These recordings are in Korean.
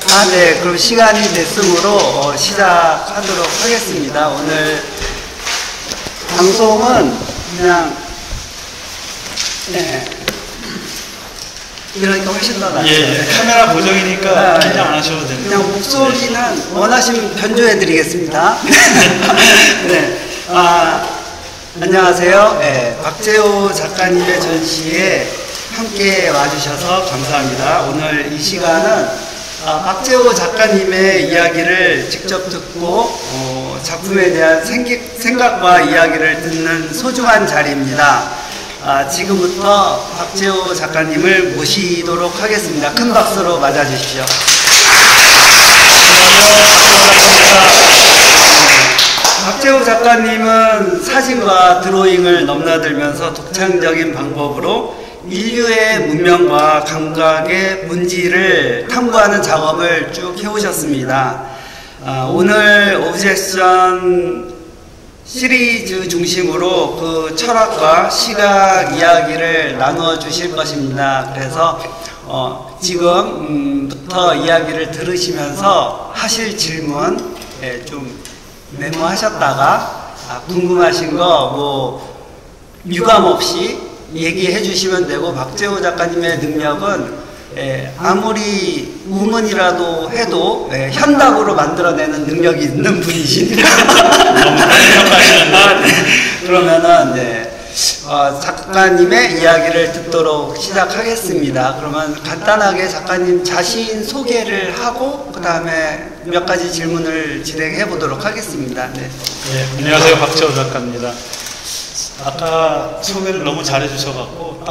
네. 그럼 시간이 됐으므로 시작하도록 하겠습니다. 오늘 방송은 그냥 이러니까 훨씬 더 낫죠. 예, 카메라 고정이니까 긴장 안 하셔도 됩니다. 그냥 목소리는 원하시면 변조해 드리겠습니다. 네. 안녕하세요. 네, 박재호 작가님의 전시에 함께 와주셔서 감사합니다. 오늘 이 시간은 박재호 작가님의 이야기를 직접 듣고 작품에 대한 생각과 이야기를 듣는 소중한 자리입니다. 지금부터 박재호 작가님을 모시도록 하겠습니다. 큰 박수로 맞아주십시오. 박재호 작가님은 사진과 드로잉을 넘나들면서 독창적인 방법으로 인류의 문명과 감각의 본질을 탐구하는 작업을 쭉 해오셨습니다. 오늘 오브젝션 시리즈 중심으로 그 철학과 시각 이야기를 나누어 주실 것입니다. 그래서 지금부터 이야기를 들으시면서 하실 질문 좀 메모하셨다가 궁금하신 거 유감 없이 얘기해 주시면 되고, 박재호 작가님의 능력은 아무리 우문이라도 해도 현답으로 만들어내는 능력이 있는 분이시니까 그러면은 작가님의 이야기를 듣도록 시작하겠습니다. 그러면 간단하게 작가님 자신 소개를 하고 그 다음에 몇 가지 질문을 진행해 보도록 하겠습니다. 네. 네, 안녕하세요. 박재호 작가입니다. 아까 소개를 너무 잘해 주셔갖고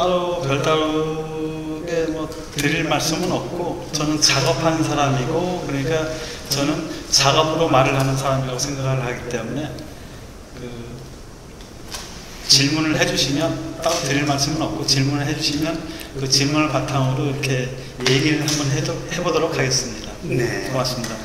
별다르게 드릴 말씀은 없고, 저는 작업하는 사람이고, 그러니까 저는 작업으로 말을 하는 사람이라고 생각을 하기 때문에 질문을 해주시면 따로 드릴 말씀은 없고, 질문을 해주시면 그 질문을 바탕으로 이렇게 얘기를 한번 해보도록 하겠습니다. 네. 고맙습니다.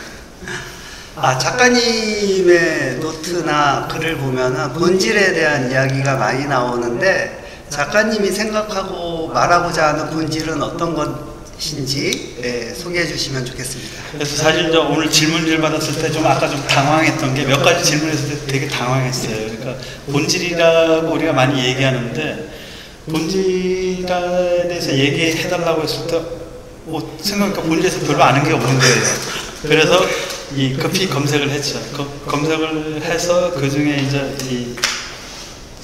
작가님의 노트나 글을 보면은 본질에 대한 이야기가 많이 나오는데, 작가님이 생각하고 말하고자 하는 본질은 어떤 것인지 소개해 주시면 좋겠습니다. 그래서 사실 오늘 질문을 받았을 때 아까 좀 당황했던 게, 몇 가지 질문했을 때 되게 당황했어요. 그러니까 본질이라고 우리가 많이 얘기하는데, 본질에 대해서 얘기해달라고 했을 때 생각해보니까 본질에서 별로 아는 게 없는 거예요. 그래서 급히 검색을 했죠. 검색을 해서 그 중에 이제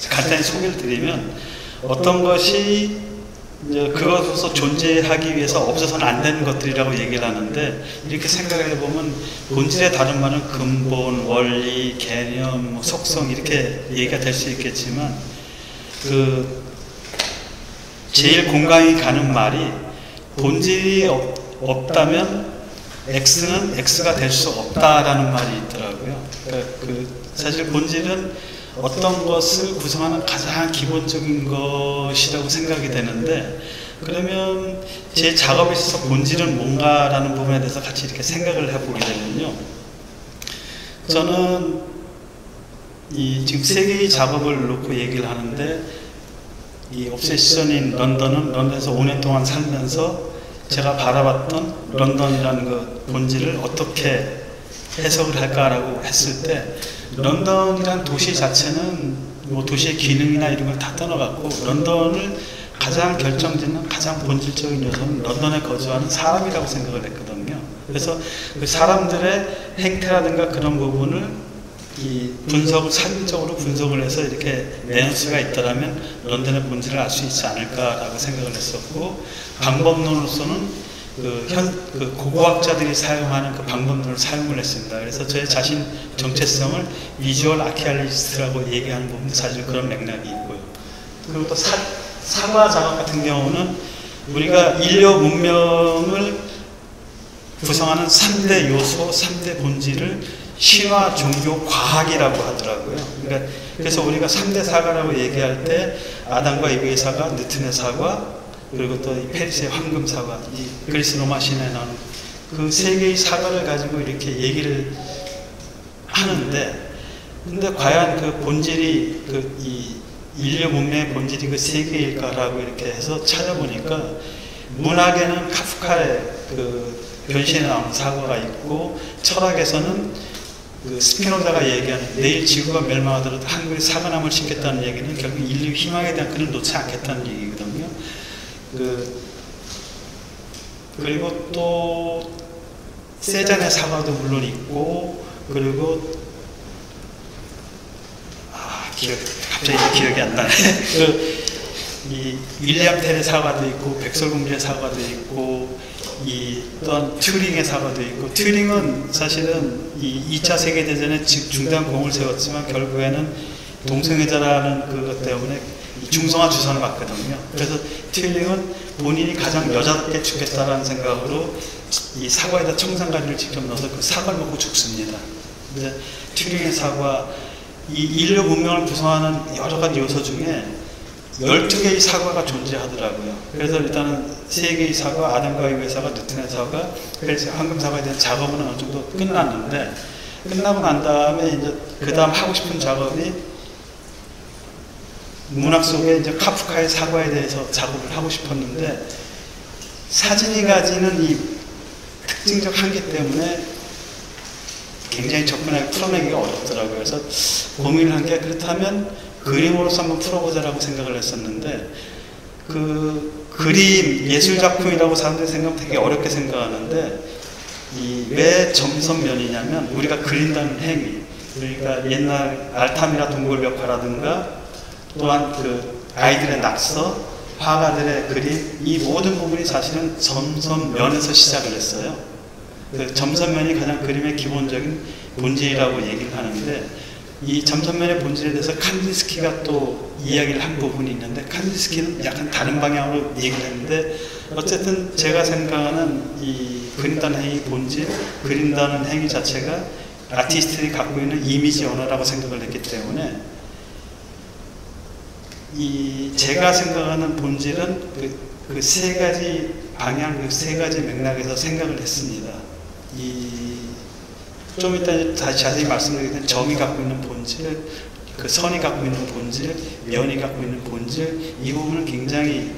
간단히 소개를 드리면, 어떤 것이 그것으로서 존재하기 위해서 없어서는 안 되는 것들이라고 얘기를 하는데, 이렇게 생각해 보면 본질의 다른 말은 근본, 원리, 개념, 속성 이렇게 얘기가 될 수 있겠지만, 제일 공감이 가는 말이, 본질이 없다면 X는 X가 될 수 없다라는 말이 있더라고요. 그러니까 사실 본질은 어떤 것을 구성하는 가장 기본적인 것이라고 생각이 되는데, 그러면 제 작업에 있어서 본질은 뭔가라는 부분에 대해서 같이 이렇게 생각을 해보게 되면요, 저는 지금 세 개의 작업을 놓고 얘기를 하는데, 이 옵세션인 런던은 런던에서 5년 동안 살면서 제가 바라봤던 런던이라는 그 본질을 어떻게 해석을 할까라고 했을 때, 런던이라는 도시 자체는 도시의 기능이나 이런 걸 다 떠나갖고, 런던을 가장 결정짓는 가장 본질적인 요소는 런던에 거주하는 사람이라고 생각을 했거든요. 그래서 그 사람들의 행태라든가 그런 부분을 사진적으로 분석을 해서 이렇게 내놓을 수가 있다면 런던의 본질을 알 수 있지 않을까라고 생각을 했었고, 방법론으로서는 고고학자들이 사용하는 그 방법론을 사용을 했습니다. 그래서 저의 자신 정체성을 비주얼 아키알리스트라고 얘기하는 부분도 사실 그런 맥락이 있고요. 그리고 또 사과 작업 같은 경우는 우리가 인류 문명을 구성하는 3대 요소, 3대 본질을 신화, 종교, 과학이라고 하더라고요. 그러니까 그래서 우리가 3대 사과라고 얘기할 때, 아담과 이브의 사과, 뉴턴의 사과, 그리고 또 이 페리스의 황금 사과, 이 그리스 로마 신화에 나오는 그 세 개의 사과를 가지고 이렇게 얘기를 하는데, 근데 과연 그 본질이 이 인류 문명의 본질이 그 세 개일까라고 이렇게 해서 찾아보니까, 문학에는 카프카의 변신에 나오는 사과가 있고, 철학에서는 그 스피노자가 얘기하는 내일 지구가 멸망하더라도 한국에 사과나무를 심겠다는 얘기는 결국 인류 희망에 대한 끈을 놓지 않겠다는 얘기거든요. 그리고 또 세잔의 사과도 물론 있고, 그리고 갑자기 기억이 안 나네. 이 윌리엄 텔의 사과도 있고, 백설공주의 사과도 있고, 또한 튜링의 사과도 있고, 튜링은 사실은 이 2차 세계대전에 중대한 공을 세웠지만 결국에는 동성애자라는 그것 때문에 중성화 주선을 받거든요. 그래서 튜링은 본인이 가장 여자답게 죽겠다라는 생각으로 이 사과에다 청산가리를 직접 넣어서 그 사과를 먹고 죽습니다. 근데 튜링의 사과, 이 인류 문명을 구성하는 여러 가지 요소 중에 12개의 사과가 존재하더라고요. 그래서 일단은 3개의 사과, 아담과 이브의 사과, 뉴턴의 사과, 그래서 황금 사과에 대한 작업은 어느 정도 끝났는데, 끝나고 난 다음에 이제 그 다음 하고 싶은 작업이 문학 속에 이제 카프카의 사과에 대해서 작업을 하고 싶었는데, 사진이 가지는 이 특징적 한계 때문에 굉장히 접근하기 풀어내기가 어렵더라고요. 그래서 고민을 한 게, 그렇다면 그림으로서 한번 풀어보자라고 생각을 했었는데, 그 그림, 예술작품이라고 사람들이 생각하면 되게 어렵게 생각하는데, 왜 점선면이냐면, 우리가 그린다는 행위, 그러니까 옛날 알타미라 동굴벽화라든가, 또한 그 아이들의 낙서, 화가들의 그림, 이 모든 부분이 사실은 점선면에서 시작을 했어요. 그 점선면이 가장 그림의 기본적인 본질이라고 얘기를 하는데, 이 점선면의 본질에 대해서 칸디스키가 또 이야기를 한 부분이 있는데, 칸디스키는 약간 다른 방향으로 얘기를 했는데, 어쨌든 제가 생각하는 이 그린다는 행위 본질, 그린다는 행위 자체가 아티스트들이 갖고 있는 이미지 언어라고 생각을 했기 때문에, 제가 생각하는 본질은 그 세 가지 방향, 그 세 가지 맥락에서 생각을 했습니다. 좀 이따 다시 자세히 말씀드리겠는데, 점이 갖고 있는 본질, 그 선이 갖고 있는 본질, 면이 갖고 있는 본질, 이 부분은 굉장히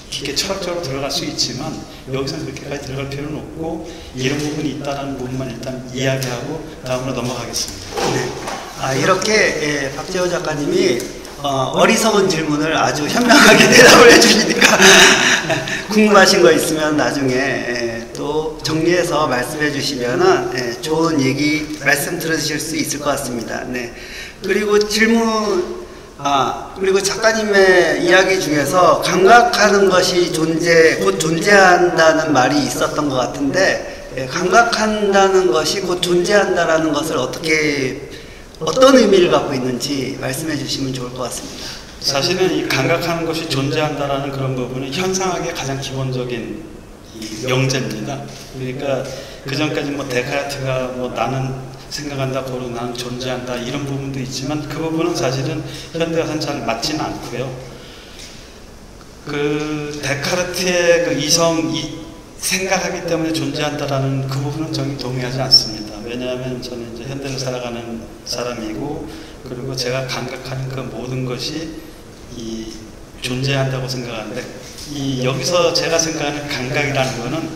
깊게 철학적으로 들어갈 수 있지만 여기서는 그렇게까지 들어갈 필요는 없고, 이런 부분이 있다는 부분만 일단 이야기하고 다음으로 넘어가겠습니다. 네. 이렇게 박재호 작가님이 어리석은 질문을 아주 현명하게 대답을 해주시니까 궁금하신 거 있으면 나중에 또 정리해서 말씀해 주시면은 좋은 얘기 말씀 들으실 수 있을 것 같습니다. 네. 그리고 그리고 작가님의 이야기 중에서 감각하는 것이 곧 존재한다는 말이 있었던 것 같은데, 감각한다는 것이 곧 존재한다라는 것을 어떤 의미를 갖고 있는지 말씀해 주시면 좋을 것 같습니다. 사실은 이 감각하는 것이 존재한다라는 그런 부분은 현상학의 가장 기본적인 명제입니다. 그러니까 그 전까지 데카르트가 나는 생각한다, 고로 나는 존재한다, 이런 부분도 있지만 그 부분은 사실은 현대와는 잘 맞지는 않고요. 그 데카르트의 그 이성이 생각하기 때문에 존재한다라는 그 부분은 저는 동의하지 않습니다. 왜냐하면 저는 이제 현대를 살아가는 사람이고, 그리고 제가 감각하는 그 모든 것이 존재한다고 생각하는데, 여기서 제가 생각하는 감각이라는 것은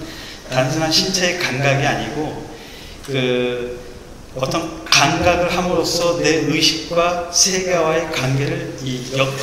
단순한 신체의 감각이 아니고, 어떤 감각을 함으로써 내 의식과 세계와의 관계를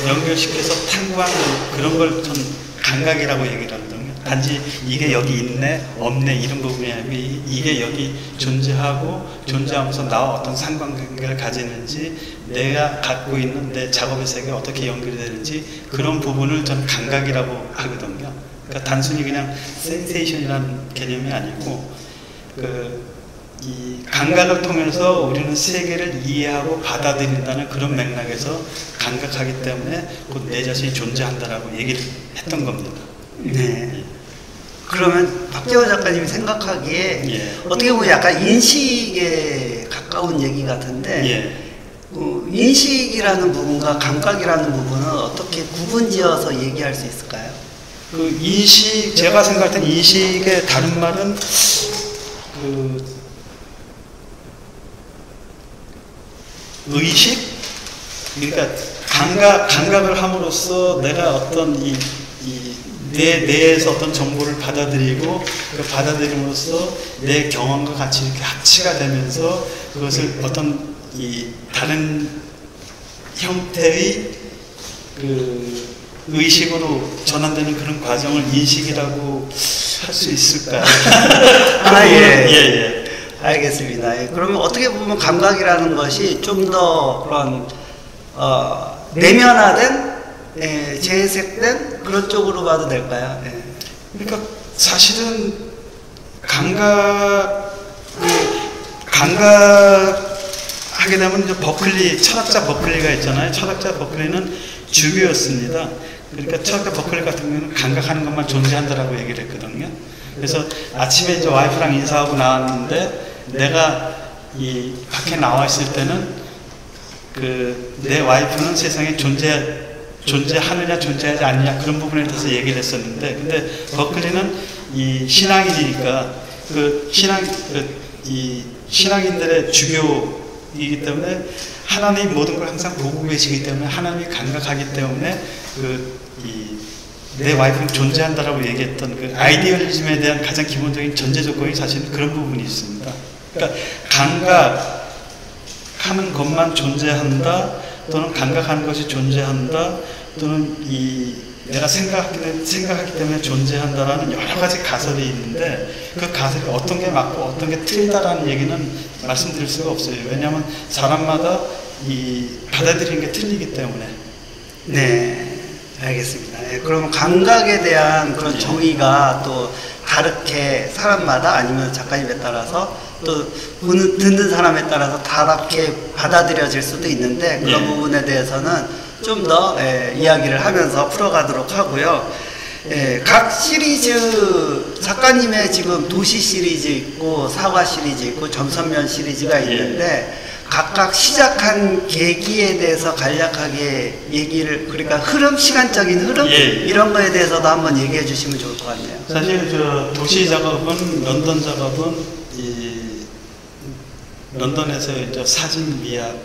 연결시켜서 탐구하는 그런 걸 전 감각이라고 얘기를 하거든요. 단지 이게 여기 있네, 없네, 이런 부분이 아니고, 이게 여기 존재하고, 존재하면서 나와 어떤 상관관계를 가지는지, 내가 갖고 있는 내 작업의 세계가 어떻게 연결이 되는지, 그런 부분을 저는 감각이라고 하거든요. 그러니까 단순히 그냥 센세이션이라는 개념이 아니고, 이 감각을 통해서 우리는 세계를 이해하고 받아들인다는 그런 맥락에서 감각하기 때문에 곧 내 자신이 존재한다라고 얘기를 했던 겁니다. 네. 그러면 박재호 작가님이 생각하기에 어떻게 보면 약간 인식에 가까운 얘기 같은데, 인식이라는 부분과 감각이라는 부분은 어떻게 구분지어서 얘기할 수 있을까요? 제가 생각할 땐 인식의 다른 말은 의식? 그러니까 감각을 함으로써 내가 어떤 내 뇌에서 어떤 정보를 받아들이고 그 받아들임으로써 내 경험과 같이 이렇게 합치가 되면서 그것을 어떤 이 다른 형태의 그 의식으로 전환되는 그런 과정을 인식이라고 할 수 있을까? 예. 알겠습니다. 예. 그러면 어떻게 보면 감각이라는 것이 좀 더 그런 내면화된 재해석된 그런 쪽으로 봐도 될까요? 예. 그러니까 사실은 감각하게 되면 이제 버클리, 철학자 버클리가 있잖아요. 철학자 버클리는 주교였습니다. 그러니까 철학자 버클리 같은 경우는 감각하는 것만 존재한다라고 얘기를 했거든요. 그래서 아침에 이제 와이프랑 인사하고 나왔는데 내가 이 밖에 나와 있을 때는 내 와이프는 세상에 존재하느냐 존재하지 않느냐 그런 부분에 대해서 얘기를 했었는데, 근데 버클리는 이 신앙인이니까 이 신앙인들의 주교이기 때문에 하나님이 모든 걸 항상 보고 계시기 때문에 하나님이 감각하기 때문에 내 와이프는 존재한다라고 얘기했던 그 아이디얼리즘에 대한 가장 기본적인 전제 조건이 사실은 그런 부분이 있습니다. 그러니까 감각하는 것만 존재한다, 또는 감각하는 것이 존재한다, 또는 내가 생각하기 때문에 존재한다라는 여러 가지 가설이 있는데 그 가설이 어떤 게 맞고 어떤 게 틀리다라는 얘기는 말씀드릴 수가 없어요. 왜냐하면 사람마다 받아들이는 게 틀리기 때문에. 네, 알겠습니다. 예, 그럼 감각에 대한 그런 정의가 또 다르게 사람마다 아니면 작가님에 따라서 또 듣는 사람에 따라서 다르게 받아들여질 수도 있는데 그런 부분에 대해서는 좀 더 이야기를 하면서 풀어가도록 하고요. 각 시리즈, 작가님의 지금 도시 시리즈 있고 사과 시리즈 있고 전선면 시리즈가 있는데 각각 시작한 계기에 대해서 간략하게 그러니까 흐름, 시간적인 흐름 이런 거에 대해서도 한번 얘기해 주시면 좋을 것 같네요. 사실 도시 작업은 런던 작업은 런던에서 이제 사진 미학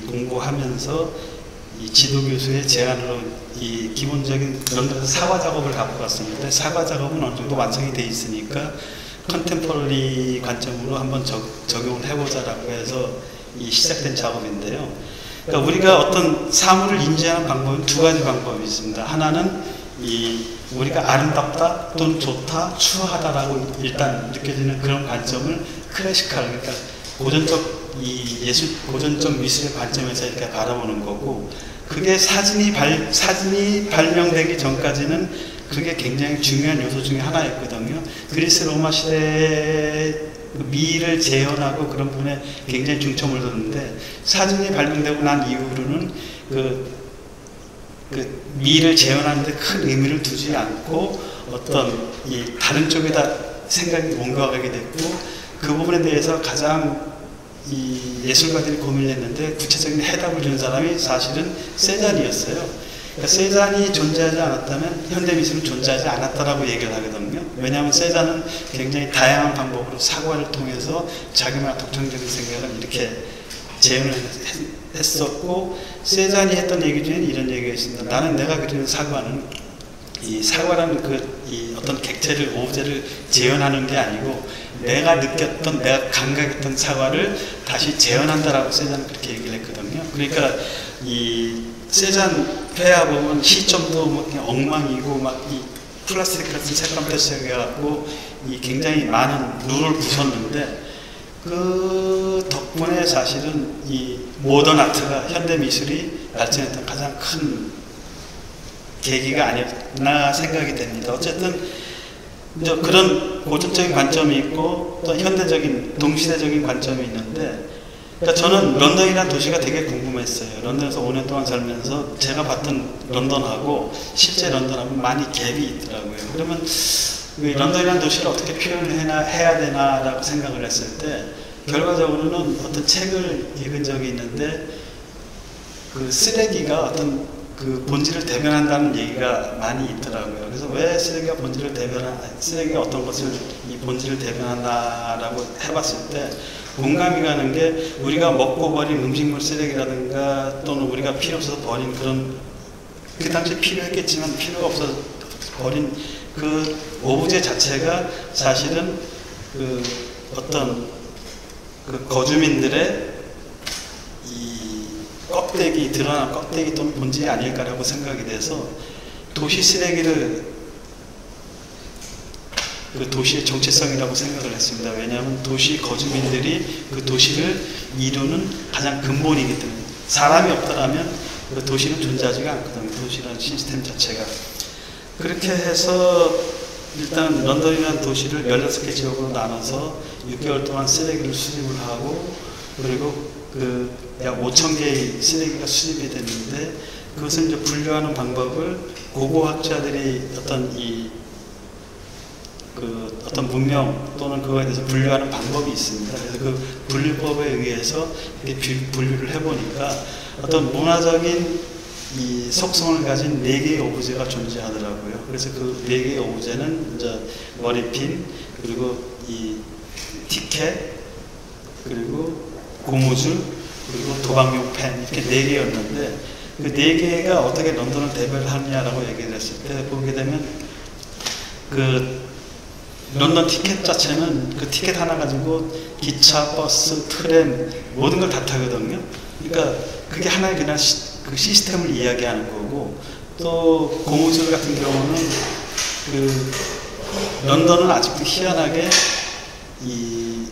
공부하면서 지도 교수의 제안으로 기본적인 런던에서 사과 작업을 갖고 갔습니다. 사과 작업은 어느 정도 완성이 돼 있으니까 컨템포러리 관점으로 한번 적용을 해보자라고 해서 시작된 작업인데요. 그러니까 우리가 어떤 사물을 인지하는 방법은 두 가지 방법이 있습니다. 하나는 우리가 아름답다 또는 좋다, 추하다라고 일단 느껴지는 그런 관점을 클래시컬, 그러니까 고전적 미술의 관점에서 이렇게 바라보는 거고, 그게 사진이 발명되기 전까지는 그게 굉장히 중요한 요소 중에 하나였거든요. 그리스 로마 시대의 미를 재현하고 그런 부분에 굉장히 중점을 뒀는데, 사진이 발명되고 난 이후로는 그 미를 재현하는데 큰 의미를 두지 않고 어떤 다른 쪽에다 생각이 옮겨가게 됐고, 그 부분에 대해서 가장 예술가들이 고민을 했는데 구체적인 해답을 준 사람이 사실은 세잔이었어요. 그러니까 세잔이 존재하지 않았다면 현대미술은 존재하지 않았다라고 얘기를 하거든요. 왜냐하면 세잔은 굉장히 다양한 방법으로 사과를 통해서 자기만의 독창적인 생각을 이렇게 재현을 했었고, 세잔이 했던 얘기 중에 이런 얘기가 있습니다. 나는 내가 그리는 사과는 사과라는 어떤 객체를, 오브제를 재현하는 게 아니고 내가 느꼈던, 내가 감각했던 사과를 다시 재현한다라고 세잔은 그렇게 얘기를 했거든요. 그러니까 세잔 회화 보면 시점도 뭐 그냥 엉망이고 막 플라스틱 같은 색감부터 시작해갖고 굉장히 많은 룰을 부쉈는데, 그 덕분에 사실은 모던 아트가, 현대 미술이 발전했던 가장 큰 계기가 아니었나 생각이 됩니다. 어쨌든 이제 그런 고전적인 관점이 있고 또 현대적인, 동시대적인 관점이 있는데, 그러니까 저는 런던이라는 도시가 되게 궁금했어요. 런던에서 5년 동안 살면서 제가 봤던 런던하고 실제 런던하고 많이 갭이 있더라고요. 그러면 런던이라는 도시를 어떻게 표현을 해야 되나라고 생각을 했을 때, 결과적으로는 어떤 책을 읽은 적이 있는데, 그 쓰레기가 어떤 그 본질을 대변한다는 얘기가 많이 있더라고요. 그래서 왜 쓰레기가 쓰레기가 어떤 것을 본질을 대변한다라고 해봤을 때 공감이 가는 게, 우리가 먹고 버린 음식물 쓰레기라든가 또는 우리가 필요 없어서 버린 그런, 그 당시에 필요했겠지만 필요가 없어서 버린 그 오브제 자체가 사실은 그 어떤 그 거주민들의 이 껍데기, 드러난 껍데기 또는 본질이 아닐까라고 생각이 돼서 도시 쓰레기를 그 도시의 정체성이라고 생각을 했습니다. 왜냐하면 도시 거주민들이 그 도시를 이루는 가장 근본이기 때문에 사람이 없다라면 그 도시는 존재하지가 않거든요. 도시라는 시스템 자체가. 그렇게 해서 일단 런던이라는 도시를 16개 지역으로 나눠서 6개월 동안 쓰레기를 수집을 하고 그리고 그 약 5,000개의 쓰레기가 수집이 됐는데 그것을 이제 분류하는 방법을 고고학자들이 어떤 문명 또는 그거에 대해서 분류하는 방법이 있습니다. 그래서 그 분류법에 의해서 이렇게 분류를 해보니까 어떤 문화적인 이 속성을 가진 4개의 오브제가 존재하더라고요. 그래서 그 4개의 오브제는 이제 머리핀, 그리고 이 티켓, 그리고 고무줄, 그리고 도박용 펜, 이렇게 4개였는데 그 4개가 어떻게 런던을 대별을 하느냐라고 얘기를 했을 때 보게 되면 그 런던 티켓 자체는 그 티켓 하나 가지고 기차, 버스, 트램 모든 걸 다 타거든요. 그러니까 그게 하나의 그냥 그 시스템을 이야기하는 거고 또 고무줄 같은 경우는 그 런던은 아직도 희한하게 이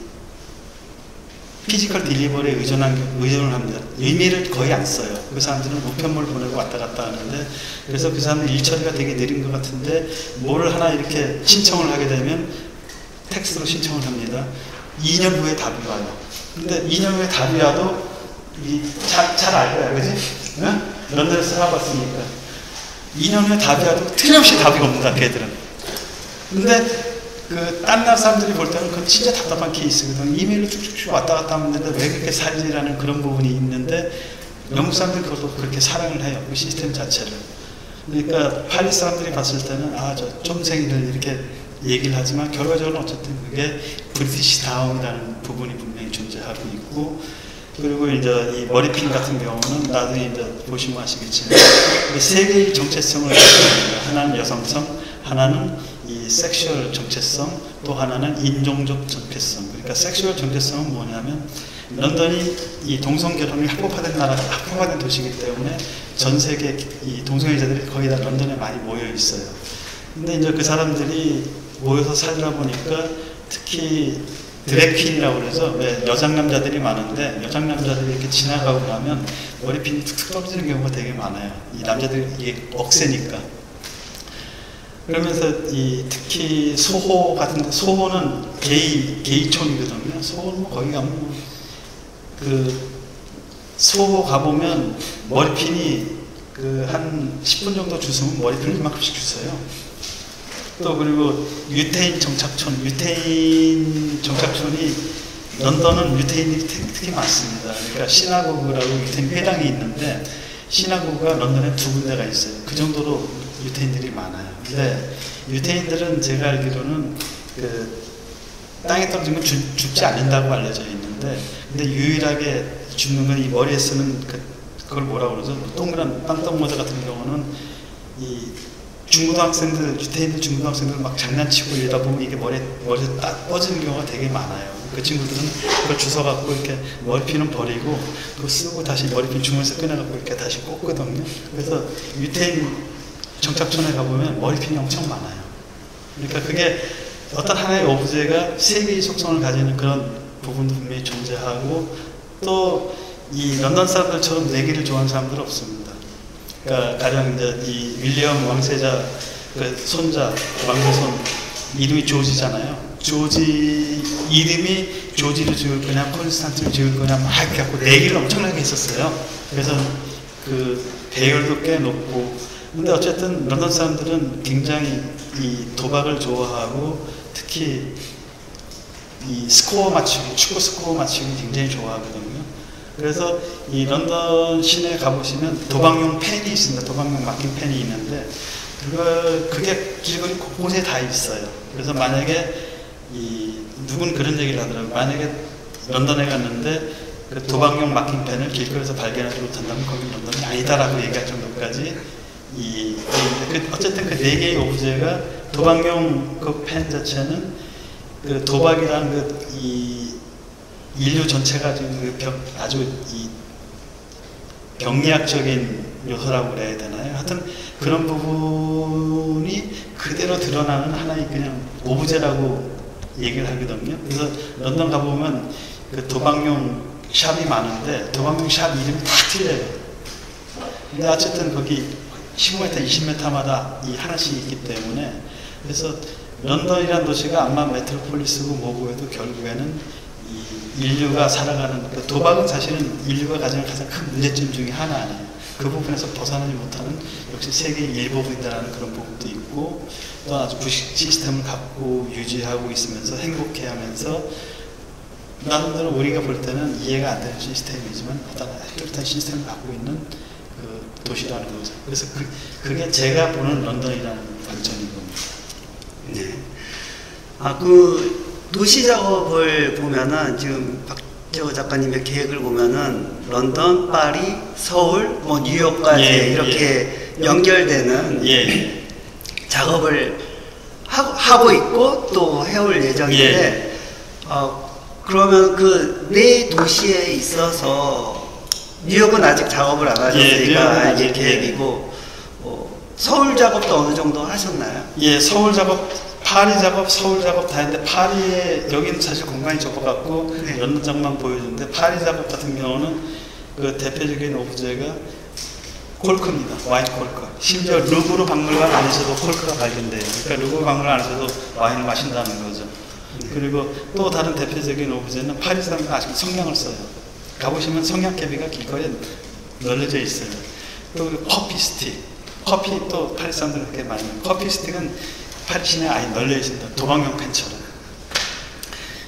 피지컬 딜리버리에 의존을 합니다. 의미를 거의 안 써요. 그 사람들은 우편물 보내고 왔다 갔다 하는데 그래서 그 사람들 일처리가 되게 느린 것 같은데 뭐를 하나 이렇게 신청을 하게 되면 텍스트로 신청을 합니다. 2년 후에 답이 와요. 근데 2년 후에 답이 와도 잘 알 거야, 그지? 응? 런던에서 살아봤으니까. 2년 후에 답이 와도 틀림없이 답이 옵니다, 걔들은. 근데 그 딴 나라 사람들이 볼 때는 그건 진짜 답답한 케이스거든. 이메일로 쭉쭉쭉 왔다 갔다 하는데 왜 그렇게 살지라는 그런 부분이 있는데 영국 사람들이 그것도 그렇게 사랑을 해요. 그 시스템 자체를. 그러니까 파리 사람들이 봤을 때는 저 좀생이들 이렇게 얘기를 하지만 결과적으로 어쨌든 그게 브리티시 다운이라는 부분이 분명히 존재하고 있고 그리고 이제 이 머리핀 같은 경우는 나중에 이제 보시면 아시겠지만 세 개의 정체성을 가지고 있습니다. 하나는 여성성, 하나는 이 섹슈얼 정체성, 또 하나는 인종적 정체성. 그러니까 섹슈얼 정체성은 뭐냐면 런던이 이 동성결혼이 합법화된 도시이기 때문에 전 세계 이 동성애자들이 거의 다 런던에 많이 모여 있어요. 근데 이제 그 사람들이 모여서 살다 보니까 특히 드래퀸이라고 그래서 여장남자들이 많은데 여장남자들이 이렇게 지나가고 나면 머리핀이 툭툭 떨어지는 경우가 되게 많아요. 이 남자들이 이게 억세니까. 그러면서 특히 소호 같은 데, 소호는 게이촌이거든요. 소호는 거기 가면 소호 가보면 머리핀이 한 10분 정도 주스면 머리핀을 이만큼씩 주세요. 또 그리고 유태인 정착촌이 런던은 유태인이 특히 많습니다. 그러니까 시나고그라고 유태인 회당이 있는데 시나고그가 런던에 2군데가 있어요. 그 정도로 유태인들이 많아요. 근데 유태인들은 제가 알기로는 땅에 떨어지면 죽지 않는다고 알려져 있는데 근데 유일하게 죽는 건 이 머리에 쓰는 그걸 뭐라고 그러죠? 동그란 빵떡모자 같은 경우는 이 유태인들 중고등학생들 막 장난치고 이러다 보면 이게 머리에 딱 뻗지는 경우가 되게 많아요. 그 친구들은 그걸 주워갖고 이렇게 머리핀은 버리고 그거 쓰고 다시 머리핀 주머니에서 꺼내갖고 이렇게 다시 꽂거든요. 그래서 유태인 정착촌에 가보면 머리핀이 엄청 많아요. 그러니까 그게 어떤 하나의 오브제가 세 개의 속성을 가지는 그런 부분도 분명히 존재하고 또 이 런던 사람들처럼 내기를 좋아하는 사람들은 없습니다. 그러니까 가령 이제 이 윌리엄 왕세자 그 손자 왕세손 이름이 조지잖아요. 조지 이름이 조지를 지을 거냐 콘스탄티를 지을 거냐 막 이렇게 갖고 내기를 엄청나게 했었어요. 그래서 그 배열도 꽤 높고 근데 어쨌든 런던 사람들은 굉장히 이 도박을 좋아하고 특히 이 스코어 맞추기, 축구 스코어 맞추기 굉장히 좋아하거든요. 그래서 이 런던 시내에 가보시면 도박용 펜이 있습니다. 도박용 막힌 펜이 있는데 그게 길거리 곳곳에 다 있어요. 그래서 만약에 누군 그런 얘기를 하더라고요. 만약에 런던에 갔는데 그 도박용 막힌 펜을 길거리에서 발견하지 못한다면 거기 런던이 아니다라고 얘기할 정도까지 어쨌든 그 네 개의 오브제가 도박용 그 펜 자체는 그 도박이라는 이 인류 전체가 지금 아주 이 경리학적인 요소라고 그래야 되나요? 하여튼 그런 부분이 그대로 드러나는 하나의 그냥 오브제라고 얘기를 하거든요. 그래서 런던 가보면 그 도박용 샵이 많은데 도박용 샵 이름이 다 틀려요. 근데 어쨌든 거기 15m, 20m마다 이 하나씩 있기 때문에 그래서 런던이라는 도시가 아마 메트로폴리스고 뭐고 해도 결국에는 이 인류가 살아가는 그 도박은 사실은 인류가 가장 큰 문제점 중에 하나 아니에요. 그 부분에서 벗어나지 못하는 역시 세계의 일부분이라는 그런 부분도 있고 또 아주 부식 시스템을 갖고 유지하고 있으면서 행복해하면서 나름대로 우리가 볼 때는 이해가 안 되는 시스템이지만 어떤 뚜렷한 시스템을 갖고 있는 그 도시라는 거죠. 그래서 그게 제가 보는 런던이라는 관점인 겁니다. 네. 그 도시 작업을 보면은 지금 박재호 작가님의 계획을 보면은 런던, 파리, 서울, 뭐 뉴욕까지 이렇게 연결되는 작업을 하고 있고 또 해올 예정인데 그러면 그 네 도시에 있어서 뉴욕은 아직 작업을 안 하셨으니까 이게 계획이고 서울 작업도 어느 정도 하셨나요? 예, 서울 작업, 파리 작업, 서울 작업 다 했는데 파리에 여기는 사실 공간이 좁아갖고 런던 작업만 보여주는데 파리 작업 같은 경우는 그 대표적인 오브제가 콜크입니다. 와인 콜크. 심지어 루브르 박물관 안에서도 콜크가 발견돼요. 그러니까 루브르 박물관 안에서도 와인을 마신다는 거죠. 그리고 또 다른 대표적인 오브제는 파리 사람들 아직 성냥을 써요. 가보시면 성냥개비가 길거리에 널려져 있어요. 또 커피 스틱. 커피 또 파리 사람들 그렇게 많이 먹어요. 커피 스틱은 파리 시내에 아예 널려 있습니다. 도박용 펜처럼.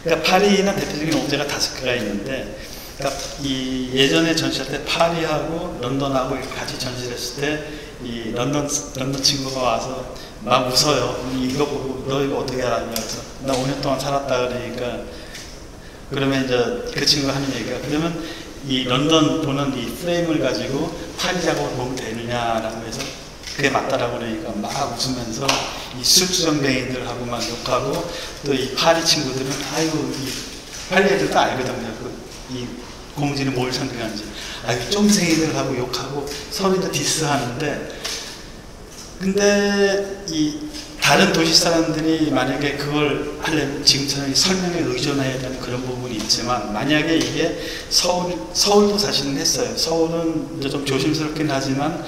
그러니까 파리는 대표적인 오브제가 5개가 있는데 그러니까 이 예전에 전시할 때 파리하고 런던하고 같이 전시를 했을 때 이 런던 친구가 와서 막 웃어요. 이거 보고 너 이거 어떻게 알았냐 그래서 나 5년 동안 살았다 그러니까 그러면 이제 그 친구가 하는 얘기가 그러면 이 런던 보는 이 프레임을 가지고 파리 작업을 보면 되느냐라고 해서 그게 맞다라고 그러니까 막 웃으면서 이 술주정뱅이들하고 막 욕하고 또 이 파리 친구들은 아이고 이 파리 애들도 알거든요. 이 공진이 뭘 상징하는지. 아이고 쫌생이들하고 욕하고 서로도 디스하는데 근데 이 다른 도시 사람들이 만약에 그걸 하려면 지금처럼 설명에 의존해야 되는 그런 부분이 있지만 만약에 이게 서울도 사실은 했어요. 서울은 이제 좀 조심스럽긴 하지만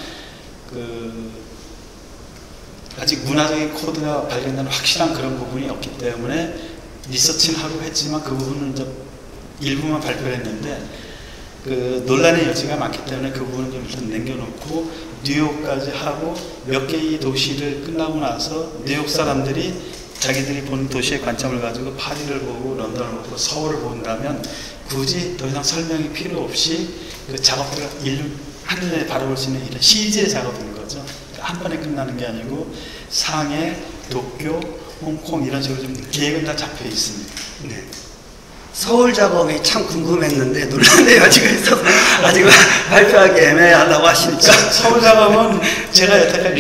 아직 문화적인 코드가 발견되는 확실한 그런 부분이 없기 때문에 리서치는 하고 했지만 그 부분은 이제 일부만 발표를 했는데 논란의 여지가 많기 때문에 그 부분은 좀 일단 남겨놓고 뉴욕까지 하고 몇 개의 도시를 끝나고 나서 뉴욕 사람들이 자기들이 보는 도시의 관점을 가지고 파리를 보고 런던을 보고 서울을 본다면 굳이 더 이상 설명이 필요 없이 그 작업들을 한눈에 바라볼 수 있는 이런 CG의 작업인 거죠. 한 번에 끝나는 게 아니고 상해, 도쿄, 홍콩 이런 식으로 좀 계획은 다 잡혀 있습니다. 네. 서울 작업이 참 궁금했는데 논란의 여지가 있어서 아직 발표하기 애매하다고 하시니까 서울 작업은 제가 여태까지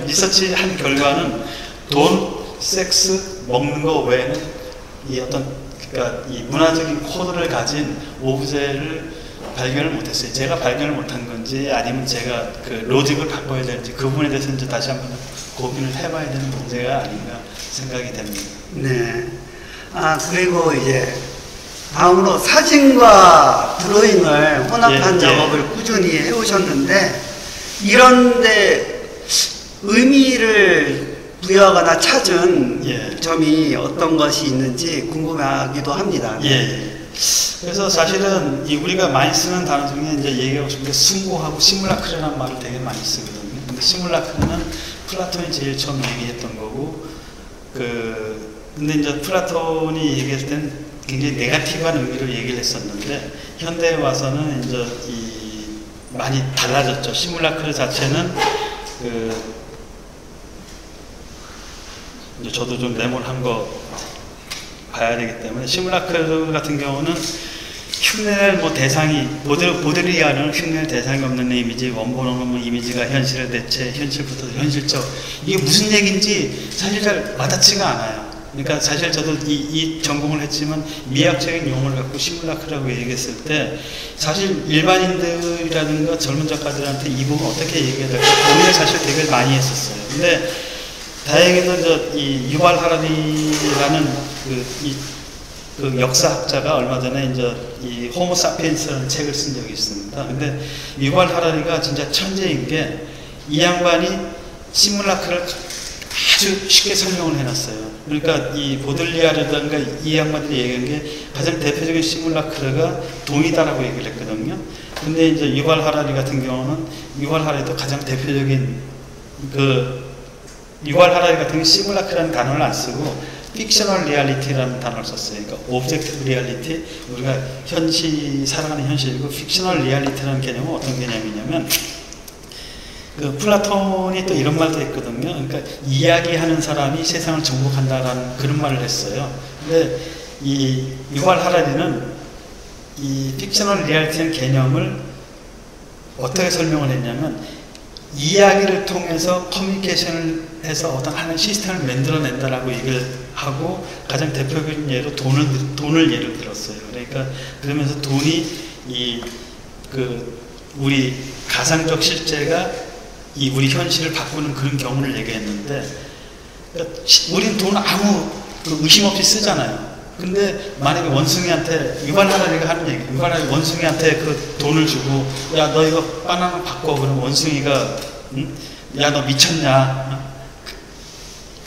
리서치한 결과는 돈, 섹스, 먹는 거 외에는 이 그러니까 이 문화적인 코드를 가진 오브제를 발견을 못했어요. 제가 발견을 못한 건지 아니면 제가 그 로직을 바꿔야 되는지 그 부분에 대해서 이제 다시 한번 고민을 해봐야 되는 문제가 아닌가 생각이 됩니다. 네. 그리고 이제 다음으로 사진과 드로잉을 혼합한 작업을 꾸준히 해오셨는데 이런데 의미를 부여하거나 찾은 점이 어떤 것이 있는지 궁금하기도 합니다. 그래서 사실은 우리가 많이 쓰는 단어 중에 이제 얘기하고 싶은 게 승고하고 시뮬라크라는 말을 되게 많이 쓰거든요. 근데 시뮬라크는 플라톤이 제일 처음 얘기했던 거고 근데 이제 플라톤이 얘기했을 때는 굉장히 네거티브한 의미로 얘기를 했었는데 현대에 와서는 이제 많이 달라졌죠. 시뮬라크 자체는 이제 저도 좀 메모한 거 봐야 되기 때문에 시뮬라크 같은 경우는 흉내낼 뭐 대상이 보드리아는 흉내낼 대상이 없는 이미지, 원본은 뭐 이미지가 현실의 대체, 현실부터 현실적, 이게 무슨 얘기인지 사실 잘 와닿지가 않아요. 그러니까 사실 저도 이 전공을 했지만 미학적인 용어를 갖고 시뮬라크라고 얘기했을 때 사실 일반인들이라든가 젊은 작가들한테 이 부분 어떻게 얘기해야 될까 고민을 사실 되게 많이 했었어요. 근데 다행히도 이 유발 하라리라는 그 역사학자가 얼마 전에 이제 이 호모 사피엔스라는 책을 쓴 적이 있습니다. 근데 유발 하라리가 진짜 천재인 게 이 양반이 시뮬라크를 아주 쉽게 설명을 해놨어요. 그러니까 이 보들리아르든가 이 양반들이 얘기한 게 가장 대표적인 시뮬라크가 돈이다라고 얘기를 했거든요. 근데 이제 유발 하라리 같은 경우는 유발 하라리도 가장 대표적인 유발 하라리 같은 경우 시뮬라크라는 단어를 안 쓰고 픽셔널 리얼리티라는 단어를 썼어요. 그러니까 오브젝티브 리얼리티, 우리가 살아가는 현실이고, 픽셔널 리얼리티라는 개념은 어떤 개념이냐면 플라톤이 또 이런 말도 했거든요. 그러니까 이야기하는 사람이 세상을 정복한다라는 그런 말을 했어요. 근데 이 유발 하라리는 이 픽셔널 리얼리티라는 개념을 어떻게 설명을 했냐면 이야기를 통해서 커뮤니케이션을 해서 어떤 하나의 시스템을 만들어낸다라고 얘기를 하고 가장 대표적인 예로 돈을 예를 들었어요. 그러니까 그러면서 돈이 우리 가상적 실제가 우리 현실을 바꾸는 그런 경우를 얘기했는데, 그러니까 우리는 돈 아무 의심 없이 쓰잖아요. 근데 만약에 원숭이한테 유발 하라리가 하는 얘기, 유발 하라리 원숭이한테 그 돈을 주고 야 너 이거 바나나 바꿔, 그러면 원숭이가 야 너 미쳤냐?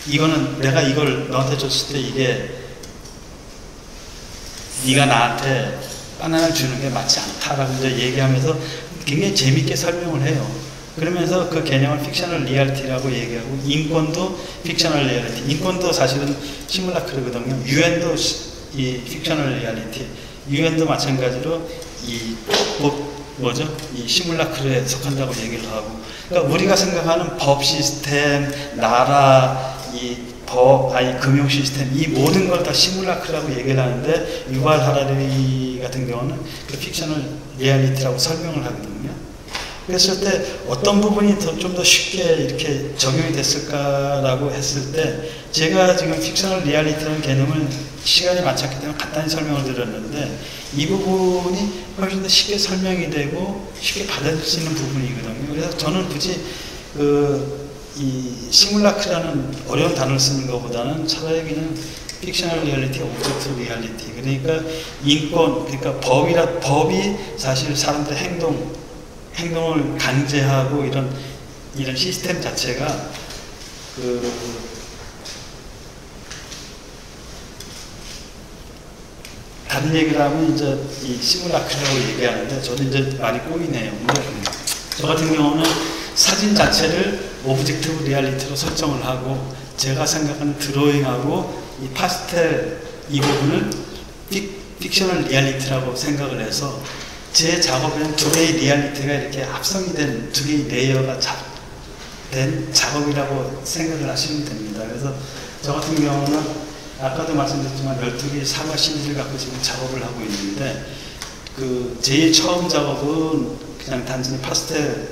이거는 내가 이걸 너한테 줬을 때 이게 네가 나한테 바나나를 주는 게 맞지 않다라고 이제 얘기하면서 굉장히 재밌게 설명을 해요. 그러면서 그 개념을 픽셔널 리얼리티라고 얘기하고, 인권도 픽셔널 리얼리티, 인권도 사실은 시뮬라크거든요. 유엔도 이 픽셔널 리얼리티, 유엔도 마찬가지로 이 시뮬라크에 속한다고 얘기를 하고, 그러니까 우리가 생각하는 법 시스템, 나라, 금융 시스템, 이 모든 걸 다 시뮬라크라고 얘기를 하는데, 유발 하라리 같은 경우는 그 픽셔널 리얼리티라고 설명을 하거든요. 그랬을 때 어떤 부분이 좀 더 쉽게 이렇게 적용이 됐을까라고 했을 때, 제가 지금 픽셔널 리얼리티라는 개념을 시간이 많지 않기 때문에 간단히 설명을 드렸는데, 이 부분이 훨씬 더 쉽게 설명이 되고 쉽게 받아들일 수 있는 부분이거든요. 그래서 저는 굳이 이 시뮬라크라는 어려운 단어를 쓰는 것보다는 차라리 그냥 픽셔널 리얼리티, 오브젝티브 리얼리티, 그러니까 인권, 그러니까 법이 사실 사람들의 행동을 강제하고 이런 시스템 자체가 다른 얘기를 하면 이제 이 시뮬라크라고 얘기하는데, 저는 이제 많이 꼬이네요. 근데 저 같은 경우는 사진 자체를 오브젝티브 리얼리티로 설정을 하고, 제가 생각하는 드로잉하고 이 파스텔 이 부분을 픽셔널 리얼리티라고 생각을 해서, 제 작업에는 두 개의 리얼리티가 이렇게 합성이 된 두 개의 레이어가 된 작업이라고 생각을 하시면 됩니다. 그래서 저 같은 경우는 아까도 말씀드렸지만 12개의 사과 CD를 갖고 지금 작업을 하고 있는데, 제일 처음 작업은 그냥 단순히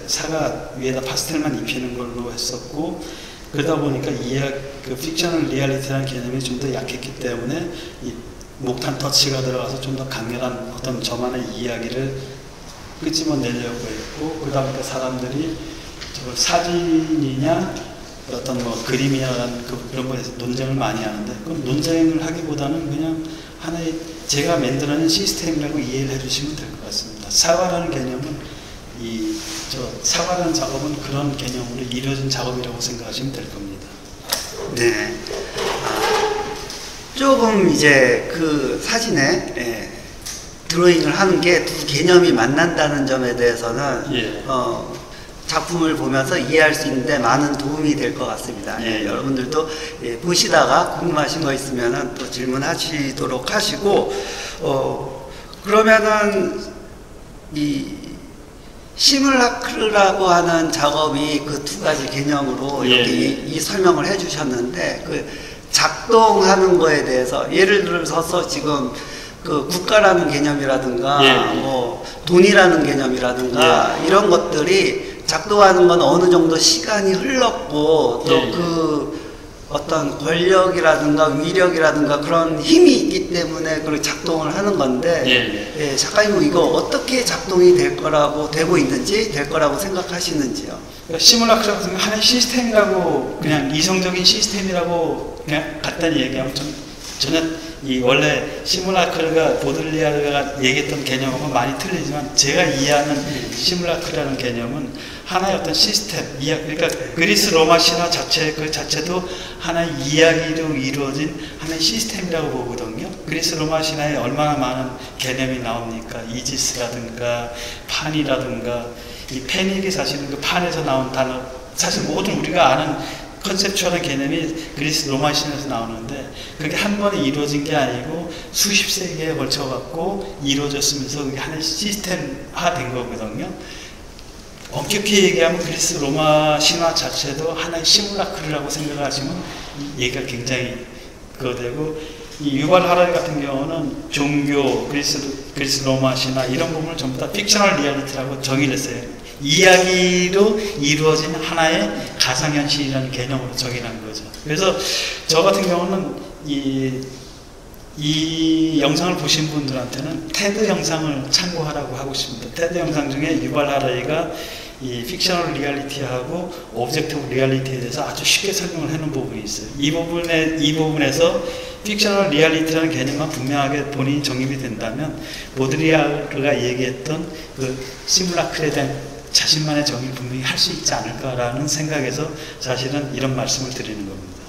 사과 위에다 파스텔만 입히는 걸로 했었고, 그러다 보니까 그 픽셔널 리얼리티라는 개념이 좀 더 약했기 때문에 이 목탄 터치가 들어가서 좀 더 강렬한 어떤 저만의 이야기를 끄집어내려고 했고, 그러다 보니까 사람들이 저걸 사진이냐 어떤 그림이냐라는 그런 거에서 논쟁을 많이 하는데, 그럼 논쟁을 하기보다는 그냥 하나의 제가 만들어낸 시스템이라고 이해를 해주시면 될 것 같습니다. 사과라는 개념은 사과라는 작업은 그런 개념으로 이루어진 작업이라고 생각하시면 될 겁니다. 네. 조금 이제 그 사진에 드로잉을 하는 게 두 개념이 만난다는 점에 대해서는 작품을 보면서 이해할 수 있는데 많은 도움이 될 것 같습니다. 여러분들도 보시다가 궁금하신 거 있으면 또 질문하시도록 하시고, 그러면은 이 시뮬라크라고 하는 작업이 그 두 가지 개념으로 이렇게 이 설명을 해주셨는데, 그 작동하는 거에 대해서 예를 들어서 지금 그 국가라는 개념이라든가 예. 뭐 돈이라는 개념이라든가 이런 것들이 작동하는 건 어느 정도 시간이 흘렀고 또 그 어떤 권력이라든가 위력이라든가 그런 힘이 있기 때문에 그걸 작동을 하는 건데 예, 작가님은 이거 어떻게 작동이 될 거라고 되고 있는지 될 거라고 생각하시는지요? 그러니까 시뮬라크 같은 건 하나의 시스템이라고 그냥 이성적인 시스템이라고 그냥 간단히 얘기하면 전혀 이 원래 시뮬라크가 보들리아르가 얘기했던 개념하고 많이 틀리지만 제가 이해하는 시뮬라크라는 개념은 하나의 어떤 시스템, 그러니까 그리스 로마 신화 자체 그 자체도 하나의 이야기로 이루어진 하나의 시스템이라고 보거든요. 그리스 로마 신화에 얼마나 많은 개념이 나옵니까? 이지스라든가 판이라든가 이 페닉이 사실은 그 판에서 나온 단어, 사실 모든 우리가 아는 컨셉추얼한 개념이 그리스 로마 신화에서 나오는데 그게 한 번에 이루어진 게 아니고 수십 세기에 걸쳐 갖고 이루어졌으면서 그게 하나의 시스템화된 거거든요. 엄격히 얘기하면 그리스 로마 신화 자체도 하나의 시뮬라크라고 생각하시면 얘기가 굉장히 그거되고 이 유발 하라리 같은 경우는 종교, 그리스 로마 신화 이런 부분을 전부 다 픽셔널 리얼리티라고 정의를 했어요. 이야기로 이루어진 하나의 가상현실이라는 개념으로 정의한 거죠. 그래서 저 같은 경우는 이 영상을 보신 분들한테는 테드 영상을 참고하라고 하고 싶습니다. 테드 영상 중에 유발 하라리가 이 픽셔널 리얼리티하고 오브젝티브 리얼리티에 대해서 아주 쉽게 설명을 해놓은 부분이 있어요. 이 부분에서 픽셔널 리얼리티라는 개념만 분명하게 본인이 정립이 된다면 보드리아르가 얘기했던 그 시뮬라크에 대한 자신만의 정의를 분명히 할 수 있지 않을까라는 생각에서 사실은 이런 말씀을 드리는 겁니다.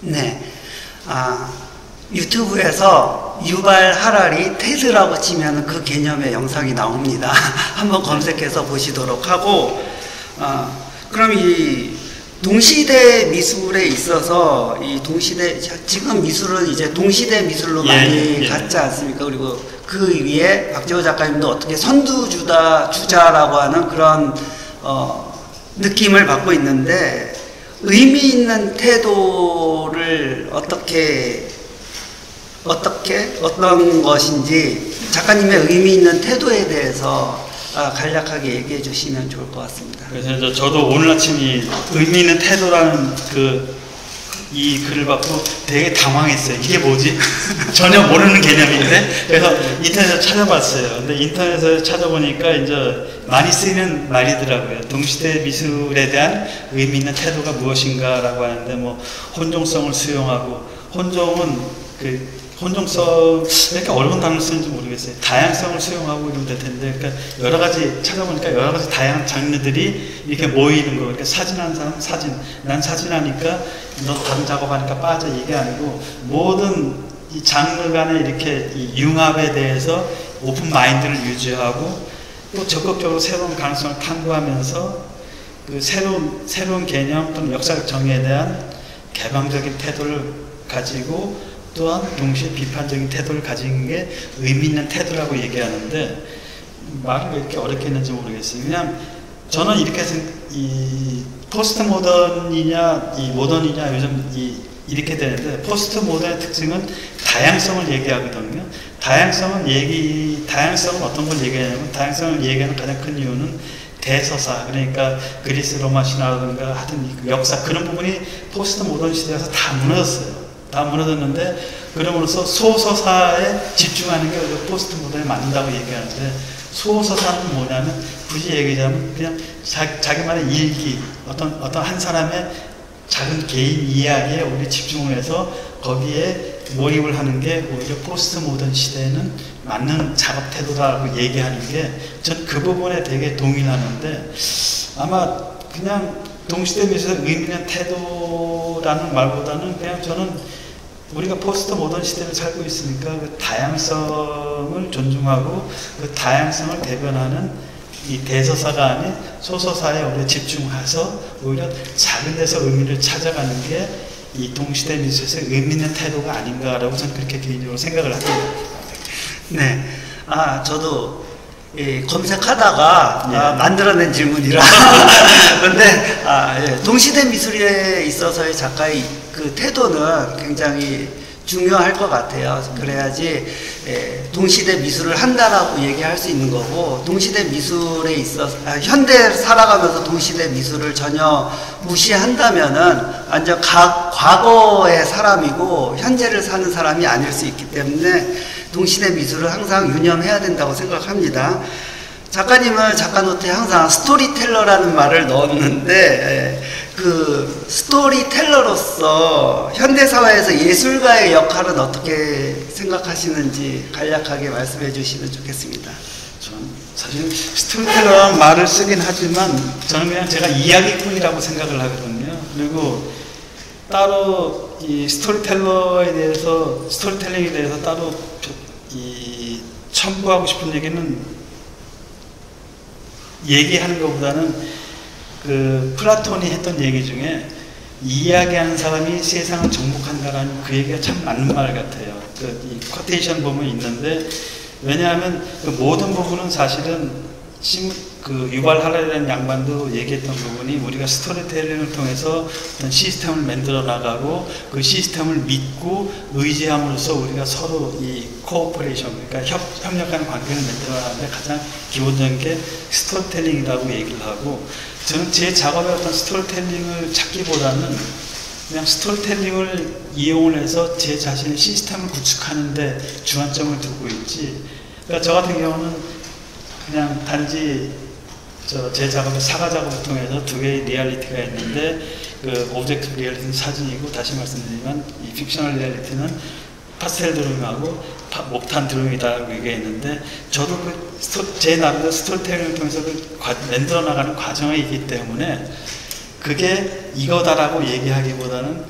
네. 유튜브에서 유발 하라리 테드라고 치면 그 개념의 영상이 나옵니다. 한번 검색해서 보시도록 하고, 그럼 이 동시대 미술에 있어서 이 동시대, 지금 미술은 이제 동시대 미술로 많이 갔지 않습니까? 그리고 그 위에 박재호 작가님도 어떻게 주자라고 하는 그런 느낌을 받고 있는데, 의미 있는 태도를 어떤 것인지 작가님의 의미 있는 태도에 대해서 간략하게 얘기해 주시면 좋을 것 같습니다. 그래서 저도 오늘 아침 이 의미 있는 태도라는 이 글을 받고 되게 당황했어요. 이게 뭐지? 전혀 모르는 개념인데. 그래서 인터넷에서 찾아봤어요. 근데 인터넷에서 찾아보니까 이제 많이 쓰이는 말이더라고요. 동시대 미술에 대한 의미 있는 태도가 무엇인가라고 하는데 뭐 혼종성을 수용하고, 혼종은 혼종성, 이렇게 어려운 단어를 쓰는지 모르겠어요. 다양성을 수용하고 이러면 될 텐데, 그러니까 여러 가지 찾아보니까 여러 가지 다양한 장르들이 이렇게 모이는 거. 그러니까 사진하는 사람 사진, 난 사진하니까 너 다른 작업하니까 빠져, 이게 아니고 모든 이 장르 간의 이렇게 이 융합에 대해서 오픈 마인드를 유지하고 또 적극적으로 새로운 가능성을 탐구하면서 그 새로운 개념 또는 역사적 정의에 대한 개방적인 태도를 가지고 또한 동시에 비판적인 태도를 가진 게 의미 있는 태도라고 얘기하는데, 말을 왜 이렇게 어렵게 했는지 모르겠어요. 그냥 저는 이렇게 이 포스트 모던이냐 이 모던이냐 요즘 이렇게 되는데, 포스트 모던의 특징은 다양성을 얘기하거든요. 다양성은 어떤 걸 얘기하냐면, 다양성을 얘기하는 가장 큰 이유는 대서사, 그러니까 그리스 로마 신화라든가 하여튼 역사, 그런 부분이 포스트 모던 시대에서 다 무너졌어요. 다 무너졌는데, 그러므로써 소서사에 집중하는 게 포스트 모던에 맞는다고 얘기하는데, 소서사는 뭐냐면 굳이 얘기하자면 그냥 자기만의 일기, 어떤 한 사람의 작은 개인 이야기에 우리 집중을 해서 거기에 몰입을 하는 게 오히려 포스트 모던 시대에는 맞는 작업 태도라고 얘기하는 게, 전 그 부분에 되게 동의하는데, 아마 그냥 동시대 미술의 의미 있는 태도라는 말보다는 그냥 저는 우리가 포스트 모던 시대를 살고 있으니까 그 다양성을 존중하고 그 다양성을 대변하는 이 대서사가 아닌 소서사에 우리가 집중해서 오히려 작은 데서 의미를 찾아가는 게 이 동시대 미술에서의 의미 있는 태도가 아닌가라고 저는 그렇게 개인적으로 생각을 합니다. 네. 저도 검색하다가 만들어낸 질문이라. 근데 동시대 미술에 있어서의 작가의 그 태도는 굉장히 중요할 것 같아요. 그래야지 동시대 미술을 한다라고 얘기할 수 있는 거고, 동시대 미술에 있어서 현대 살아가면서 동시대 미술을 전혀 무시한다면은 완전 과거의 사람이고 현재를 사는 사람이 아닐 수 있기 때문에 동시대 미술을 항상 유념해야 된다고 생각합니다. 작가님은 작가노트에 항상 스토리텔러라는 말을 넣었는데, 그 스토리텔러로서 현대사회에서 예술가의 역할은 어떻게 생각하시는지 간략하게 말씀해 주시면 좋겠습니다. 저는 사실 스토리텔러라는 말을 쓰긴 하지만 저는 그냥 제가 이야기꾼이라고 생각을 하거든요. 그리고 따로 이 스토리텔러에 대해서, 스토리텔링에 대해서 따로 이 첨부하고 싶은 얘기는 얘기하는 것보다는 그 플라톤이 했던 얘기 중에 이야기하는 사람이 세상을 정복한다라는 그 얘기가 참 맞는 말 같아요. 이 쿼테이션 보면 있는데, 왜냐하면 그 모든 부분은 사실은 그 유발 하라리라는 양반도 얘기했던 부분이 우리가 스토리텔링을 통해서 어떤 시스템을 만들어 나가고 그 시스템을 믿고 의지함으로써 우리가 서로 이 코오퍼레이션, 그러니까 협력하는 관계를 만들어 나가는데 가장 기본적인 게 스토리텔링이라고 얘기를 하고, 저는 제 작업의 어떤 스토리텔링을 찾기보다는 그냥 스토리텔링을 이용을 해서 제 자신의 시스템을 구축하는데 주안점을 두고 있지. 그러니까 저 같은 경우는 그냥 단지 제 작업의 사과 작업을 통해서 두 개의 리얼리티가 있는데, 그 오브젝트 리얼리티는 사진이고, 다시 말씀드리면 이 픽셔널 리얼리티는 파스텔 드로잉하고 목탄 드로잉이다라고 얘기했는데, 저도 제 나름대로 스토리텔링을 통해서 만들어 나가는 과정이 있기 때문에 그게 이거다라고 얘기하기보다는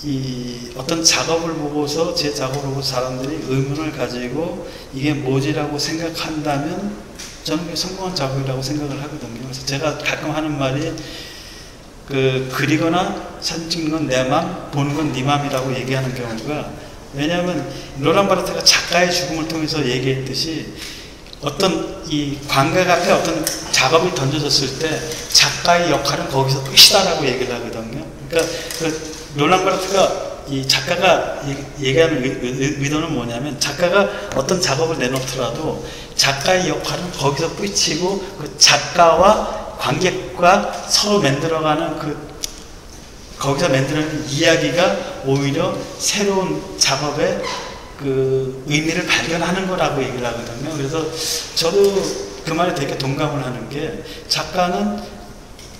이 어떤 작업을 보고서, 제 작업을 보고 사람들이 의문을 가지고 이게 뭐지라고 생각한다면 저는 그게 성공한 작업이라고 생각을 하거든요. 그래서 제가 가끔 하는 말이 그리거나 사진 찍는 건 내 맘, 보는 건 네 맘이라고 얘기하는 경우가, 왜냐하면 로랑 바르트가 작가의 죽음을 통해서 얘기했듯이 어떤 이 관객 앞에 어떤 작업이 던져졌을 때 작가의 역할은 거기서 끝이다라고 얘기를 하거든요. 그러니까 로랑 바르트가 이 작가가 얘기하는 의도는 뭐냐면, 작가가 어떤 작업을 내놓더라도 작가의 역할은 거기서 끝이고 그 작가와 관객과 서로 만들어가는 거기서 만드는 이야기가 오히려 새로운 작업의 그 의미를 발견하는 거라고 얘기를 하거든요. 그래서 저도 그 말에 되게 동감을 하는 게, 작가는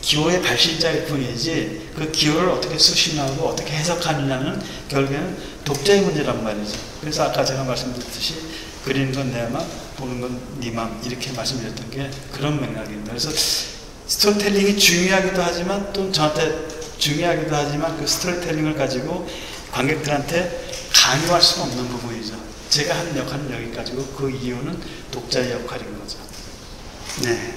기호의 발신자일 뿐이지 그 기호를 어떻게 수신하고 어떻게 해석하느냐는 결국에는 독자의 문제란 말이죠. 그래서 아까 제가 말씀드렸듯이 그리는 건 내 맘, 보는 건 네 맘, 이렇게 말씀드렸던 게 그런 맥락입니다. 그래서 스토리텔링이 중요하기도 하지만, 또 저한테 중요하기도 하지만, 그 스토리텔링을 가지고 관객들한테 강요할 수가 없는 부분이죠. 제가 하는 역할은 여기까지고 그 이유는 독자의 역할인 거죠. 네.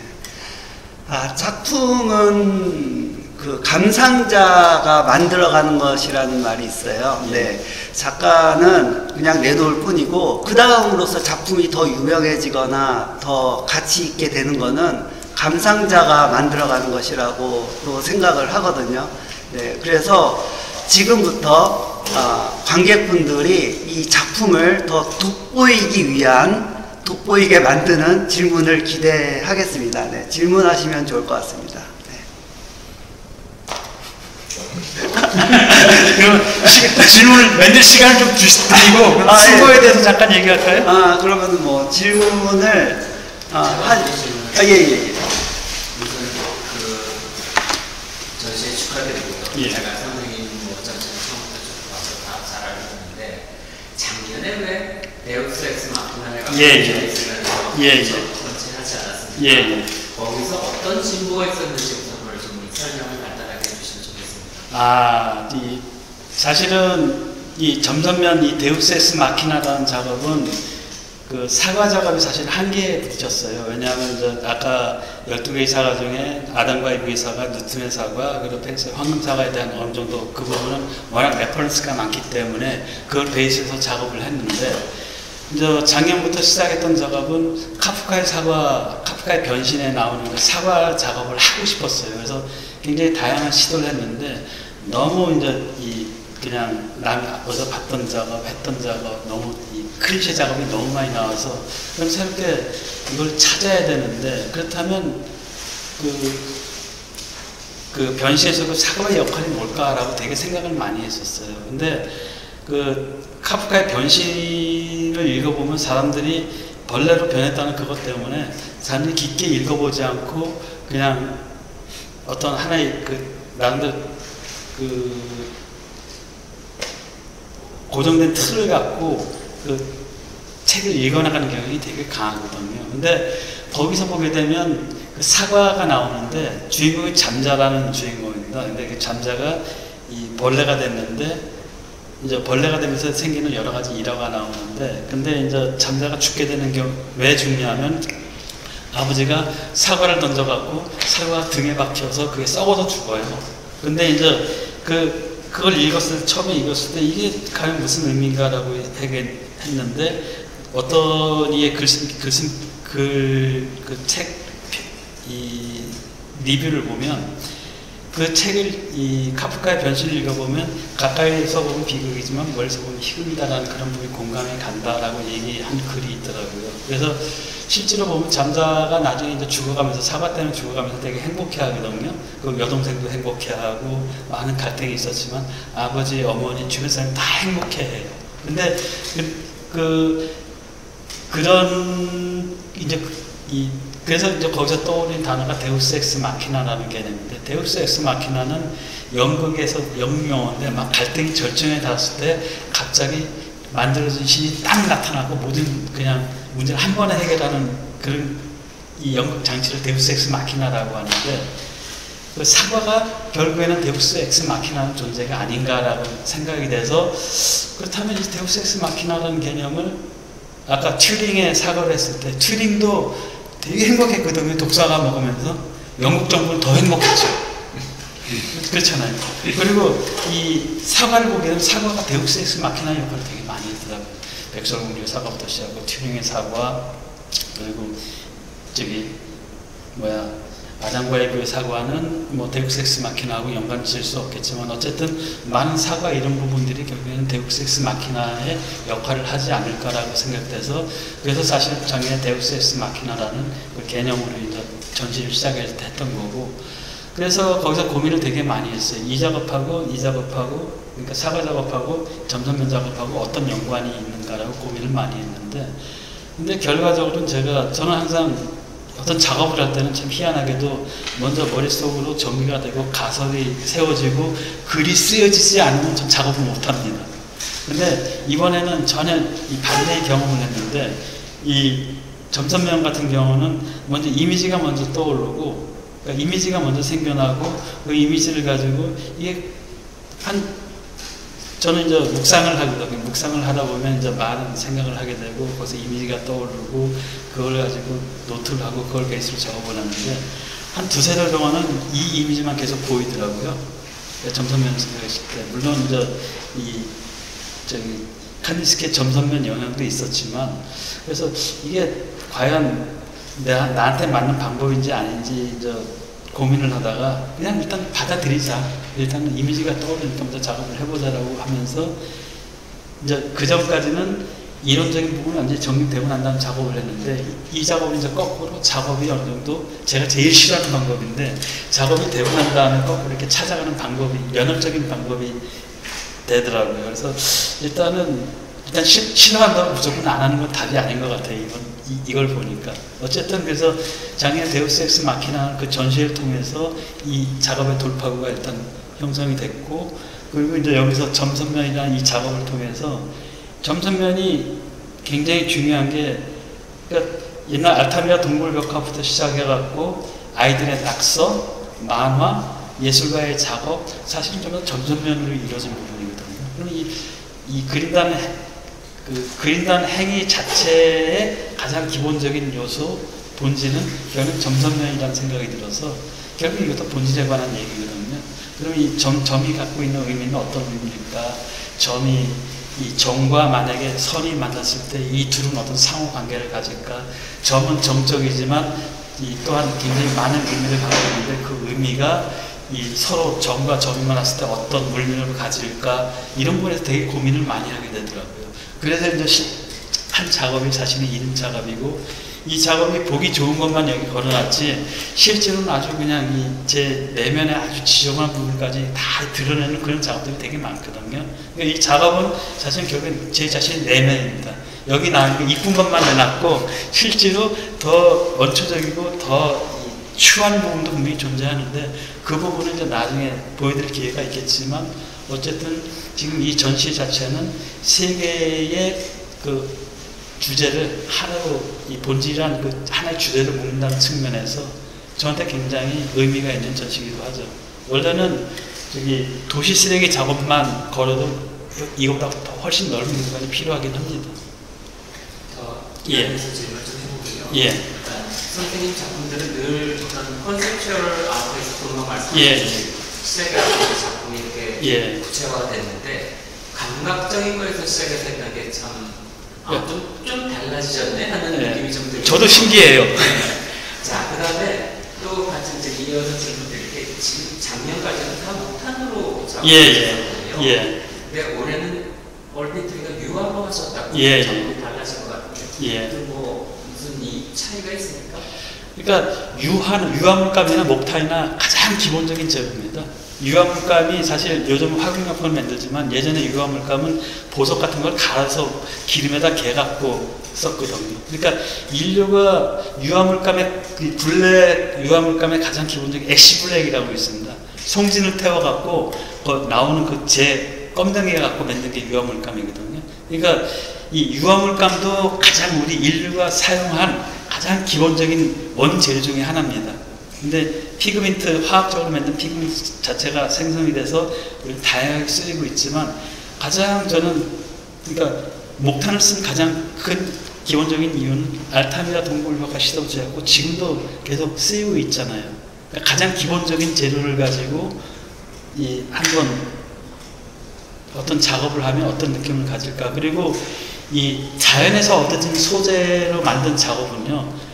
작품은 그 감상자가 만들어가는 것이라는 말이 있어요. 네. 작가는 그냥 내놓을 뿐이고, 그 다음으로서 작품이 더 유명해지거나 더 가치 있게 되는 거는 감상자가 만들어가는 것이라고 또 생각을 하거든요. 네. 그래서 지금부터 관객분들이 이 작품을 더 돋보이게 만드는 질문을 기대하겠습니다. 네, 질문하시면 좋을 것 같습니다. 네. 그럼 질문을 만들 시간을 좀 드리고 수고에 대해서 잠깐 얘기할까요? 그러면 뭐 질문을 예. 전시회 축하드리고요. 예. 제가 선생님 전시회 처음부터 쭉 와서 다 잘 알고 있는데, 작년에 왜 데우스 엑스 마키나를 갖고 전시하지 않았습니까? 예. 거기서 어떤 진보가 있었는지 우선 좀 설명을 간단하게 해주시면 좋겠습니다. 사실은 이 점선면 이 데우스 엑스 마키나라는 작업은 그 사과 작업이 사실 한계에 부딪혔어요. 왜냐하면 아까 12개의 사과 중에 아담과 이브의 사과, 뉴턴의 사과, 그리고 펜스의 황금 사과에 대한 어느 정도 그 부분은 워낙 레퍼런스가 많기 때문에 그걸 베이스에서 작업을 했는데, 이제 작년부터 시작했던 작업은 카프카의 변신에 나오는 사과 작업을 하고 싶었어요. 그래서 굉장히 다양한 시도를 했는데, 너무 이제 이 그냥 남이 어디서 봤던 작업, 했던 작업, 너무 이 클리셰 작업이 너무 많이 나와서 그럼 새롭게 이걸 찾아야 되는데 그렇다면 그 변시에서 그 사과의 역할이 뭘까라고 되게 생각을 많이 했었어요. 근데 그 카프카의 변신을 읽어보면 사람들이 벌레로 변했다는 그것 때문에 사람들이 깊게 읽어보지 않고 그냥 어떤 하나의 나름대로 고정된 틀을 갖고 책을 읽어나가는 경향이 되게 강하거든요. 근데 거기서 보게 되면 사과가 나오는데 주인공이 잠자라는 주인공입니다. 근데 그 잠자가 이 벌레가 됐는데 이제 벌레가 되면서 생기는 여러 가지 일화가 나오는데 근데 이제 잠자가 죽게 되는 경우 왜 죽냐면 아버지가 사과를 던져갖고 사과 등에 박혀서 그게 썩어서 죽어요. 근데 이제 그걸 처음에 읽었을 때 이게 과연 무슨 의미인가라고 했는데 어떤 이의 이 리뷰를 보면 그 책을 이 카프카의 변신을 읽어보면 가까이서 보면 비극이지만 멀리서 보면 희극이다라는 그런 부분이 공감이 간다라고 얘기한 글이 있더라고요. 그래서 실제로 보면 잠자가 나중에 이제 죽어가면서 사과 때문에 죽어가면서 되게 행복해하거든요. 그 여동생도 행복해하고 많은 갈등이 있었지만 아버지, 어머니, 주변 사람 다 행복해해요. 근데 그래서 이제 거기서 떠올린 단어가 데우스 엑스 마키나라는 개념인데 데우스 엑스 마키나는 연극에서 영웅영어인데 막 갈등이 절정에 닿았을 때 갑자기 만들어진 신이 딱 나타나고 모든 그냥 문제를 한 번에 해결하는 그런 이 연극 장치를 데우스 엑스 마키나라고 하는데 그 사과가 결국에는 데우스 엑스 마키나는 존재가 아닌가라고 생각이 돼서 그렇다면 이 데우스 엑스 마키나라는 개념을 아까 튜링의 사과를 했을 때 튜링도 되게 행복했거든요. 독사가 먹으면서 영국 정부는 더 행복했죠. 그렇잖아요. 그리고 이 사과를 보게 되면 사과가 데우스 엑스 마키나의 역할을 되게 많이 했더라고요. 백설공주 사과부터 시작하고 튜링의 사과 그리고 아장과의 그 사과는 뭐 데우스 엑스 마키나하고 연관 지을 수 없겠지만 어쨌든 많은 사과 이런 부분들이 결국에는 데우스 엑스 마키나의 역할을 하지 않을까라고 생각돼서 그래서 사실 작년에 데우스 엑스 마키나라는 그 개념으로 이제 전시를 시작했던 거고 그래서 거기서 고민을 되게 많이 했어요. 이 작업하고 그러니까 사과 작업하고 점선면 작업하고 어떤 연관이 있는가라고 고민을 많이 했는데 근데 결과적으로는 저는 항상 어떤 작업을 할 때는 참 희한하게도 먼저 머릿속으로 정리가 되고 가설이 세워지고 글이 쓰여지지 않으면 좀 작업을 못합니다. 근데 이번에는 전혀 이 반대의 경험을 했는데 이 점선면 같은 경우는 먼저 이미지가 먼저 떠오르고 그러니까 이미지가 먼저 생겨나고 그 이미지를 가지고 이게 저는 이제 묵상을 하거든요. 묵상을 하다 보면 이제 많은 생각을 하게 되고 거기서 이미지가 떠오르고 그걸 가지고 노트를 하고 그걸 베이스로 작업을 하는데 한 두세 달 동안은 이 이미지만 계속 보이더라고요. 점선면 생각했을 때 물론 이제 칸디스키의 점선면 영향도 있었지만 그래서 이게 과연 나한테 맞는 방법인지 아닌지 이제 고민을 하다가 그냥 일단 받아들이자. 일단 이미지가 떠오르니까 먼저 작업을 해보자라고 하면서 이제 그 전까지는 이론적인 부분은 완전히 정리되고 난 다음 작업을 했는데 이 작업은 이제 거꾸로 작업이 어느 정도 제가 제일 싫어하는 방법인데 작업이 되고 난 다음에 거꾸로 이렇게 찾아가는 방법이 연역적인 방법이 되더라고요. 그래서 일단 싫어한다고 무조건 안 하는 건 답이 아닌 것 같아요. 이걸 보니까. 어쨌든 그래서 작년 데우스 엑스 마키나 그 전시를 통해서 이 작업의 돌파구가 일단 형성이 됐고 그리고 이제 여기서 점선면이라는 이 작업을 통해서 점선면이 굉장히 중요한 게 그러니까 옛날 알타미아 동굴벽화부터 시작해갖고 아이들의 낙서, 만화, 예술가의 작업 사실은 좀 점선면으로 이루어진 부분이거든요. 그럼 이 그린다는 행위 자체의 가장 기본적인 요소, 본질은 결국 점선면이라는 생각이 들어서 결국 이것도 본질에 관한 얘기거든요. 그럼 이 점이 갖고 있는 의미는 어떤 의미일까? 이 점과 만약에 선이 만났을 때 이 둘은 어떤 상호 관계를 가질까? 점은 정적이지만 이 또한 굉장히 많은 의미를 갖고 있는데 그 의미가 이 서로 정과 정이 만났을 때 어떤 물리력을 가질까 이런 부분에서 되게 고민을 많이 하게 되더라고요. 그래서 이제 한 작업이 자신의 이름 작업이고 이 작업이 보기 좋은 것만 여기 걸어놨지 실제로는 아주 그냥 제 내면의 아주 지저분한 부분까지 다 드러내는 그런 작업들이 되게 많거든요. 그러니까 이 작업은 사실 결국엔 제 자신의 내면입니다. 여기 나온 이쁜 것만 내놨고 실제로 더 원초적이고 더 추한 부분도 분명히 존재하는데 그 부분은 이제 나중에 보여드릴 기회가 있겠지만 어쨌든 지금 이 전시 자체는 세 개의 그 주제를 하나로 이 본질이라는 그 하나의 주제를 묶는다는 측면에서 저한테 굉장히 의미가 있는 전시기도 하죠. 원래는 저기 도시 쓰레기 작업만 걸어도 이것보다 더 훨씬 넓은 공간이 필요하긴 합니다. 예. 질문 좀 해보고요. 예. 그러니까 선생님 작품들은 늘 어떤 컨셉츄얼 아트에서 그런 말씀하신 예. 시작이 작품이 이렇게 예. 구체화됐는데 감각적인 거에서 시작해서 했던 게 참 좀 달라지셨네 하는 예. 느낌이 좀 들고 저도 신기해요. 자, 그 다음에 또 같이 이제 이어서 질문드릴게 지금 작년까지는 다 목탄으로 작업하셨거든요. 예. 근데 올해는 얼핏 우리가 유화로 하셨다고 예. 작품이 달라진 것 같은데 예. 뭐 무슨 이 차이가 있습니까? 그러니까 유화물감이나 목탄이나 가장 기본적인 재료입니다. 유화물감이 사실 요즘 화학용품을 만들지만 예전에 유화물감은 보석 같은 걸 갈아서 기름에다 개갖고 썼거든요. 그러니까 인류가 유화물감의 유화물감의 가장 기본적인 엑시블랙이라고 있습니다. 송진을 태워갖고 나오는 그 껌덩이에 갖고 만든 게 유화물감이거든요. 그러니까 이 유화물감도 가장 우리 인류가 사용한 가장 기본적인 원재료 중에 하나입니다. 근데 피그멘트, 화학적으로 만든 피그멘트 자체가 생성이 돼서 다양하게 쓰이고 있지만 가장 저는 그러니까 목탄을 쓴 가장 큰 기본적인 이유는 알타미라 동굴벽화 시도제하고 지금도 계속 쓰이고 있잖아요. 그러니까 가장 기본적인 재료를 가지고 이 한번 어떤 작업을 하면 어떤 느낌을 가질까. 그리고 이 자연에서 얻어진 소재로 만든 작업은요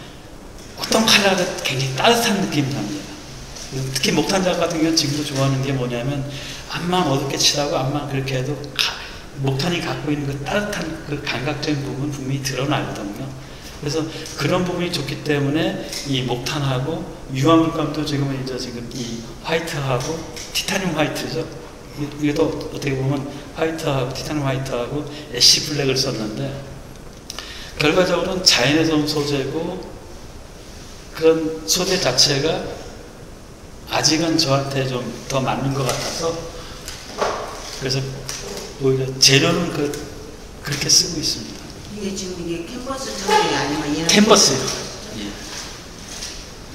어떤 컬러가 굉장히 따뜻한 느낌이 납니다. 특히 목탄 작업 같은 경우는 지금도 좋아하는 게 뭐냐면 암만 어둡게 칠하고 암만 그렇게 해도 목탄이 갖고 있는 그 따뜻한 그 감각적인 부분 분명히 드러나거든요. 그래서 그런 부분이 좋기 때문에 이 목탄하고 유화물감도 지금 이 화이트하고 티타늄 화이트죠. 이것도 어떻게 보면 화이트하고 티타늄 화이트하고 애쉬 블랙을 썼는데 결과적으로는 자연에서 온 소재고 그런 소재 자체가 아직은 저한테 좀 더 맞는 것 같아서 그래서 오히려 재료는 그렇게 쓰고 있습니다. 이게 지금 이게 캔버스 처리가 아니면 이런 캔버스요. 예.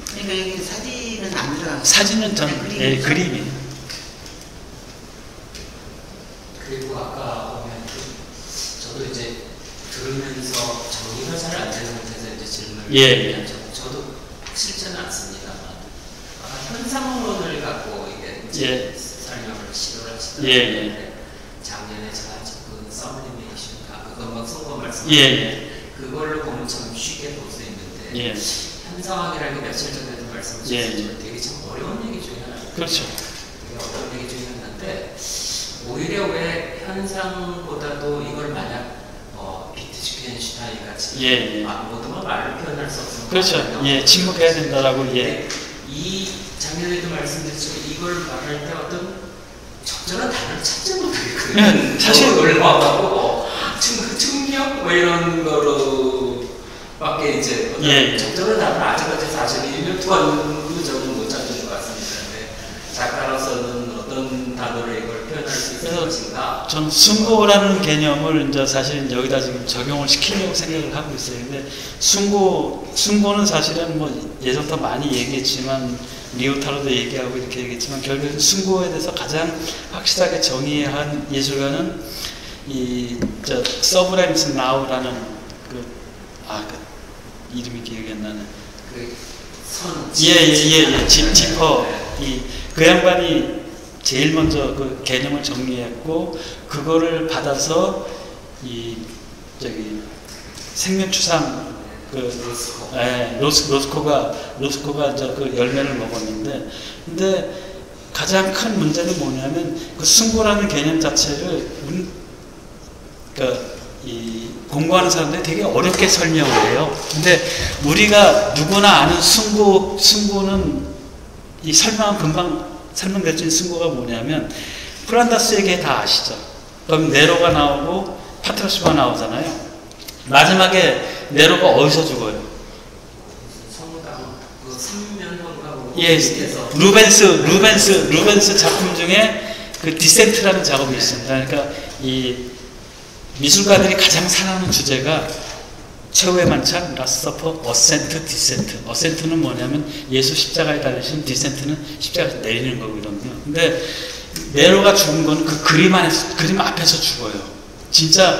그러니까 여기 사진은 안 들어가고 사진은 그림이에요. 그리고 아까 보면 저도 이제 들으면서 정리가 잘 안 되는 상태에서 이제 질문을 예. 저도 실제는 않습니다만 현상론을 갖고 이게 설명을 시도를 하시더라고요. 작년에 제가 그 서블리메이션가 그거 막 쓴 거 말씀하셨는데 그걸로 보면 참 쉽게 볼 수 있는데 현상학이라는 게 며칠 전에도 말씀하셨지만 되게 참 어려운 얘기 중에 하나예요. 그렇죠. 되게 어려운 얘기 중에 하나인데 오히려 왜 현상보다도 이걸 만약 비트슈펜슈타인 같이 모든 걸 말로 표현할 수 없는 그렇죠. 침묵해야 된다라고 이 작년에도 말씀드렸지만 이걸 말할 때 어떤 적절한 단어를 찾지 못하겠거든요. 사실 올라가고 측력 뭐 이런 거로밖에 이제 적절한 단어를 아직까지 사실 1년 동안도 저는 못 찾는 것 같습니다. 근데 작가로서는 어떤 단어로 이걸 표현할 수 있을 것인가? 전 숭고라는 개념을 이제 사실 여기다 지금 적용을 시키려고 생각을 하고 있어요. 근데 숭고는 사실은 뭐 예전부터 많이 얘기했지만 리오타르도 얘기하고 이렇게 얘기했지만 결국 숭고에 대해서 가장 확실하게 정의한 예술가는 서브라임스 나우라는 그 이름이 기억이 안 나네. 지퍼. 그 양반이 제일 먼저 그 개념을 정리했고 그거를 받아서 생명추상 로스코가 이제 그 열매를 먹었는데 근데 가장 큰 문제는 뭐냐면 그 승부라는 개념 자체를 이 공부하는 사람들이 되게 어렵게 설명을 해요. 근데 우리가 누구나 아는 승부는 이 설명은 금방 설명될 수 있는 승부가 뭐냐면 프란다스 얘기 다 아시죠? 그럼 네로가 나오고 파트로스가 나오잖아요. 마지막에 네로가 어디서 죽어요? 그 삼면론가로 예, 루벤스 작품 중에 그 디센트라는 작업이 있습니다. 그러니까 이 미술가들이 가장 사랑하는 주제가 최후의 만찬, 라스트 서퍼, 어센트, 디센트. 어센트는 뭐냐면 예수 십자가에 달리신, 디센트는 십자가에서 내리는 거거든요. 근데 네로가 죽은 건 그 그림 앞에서 죽어요. 진짜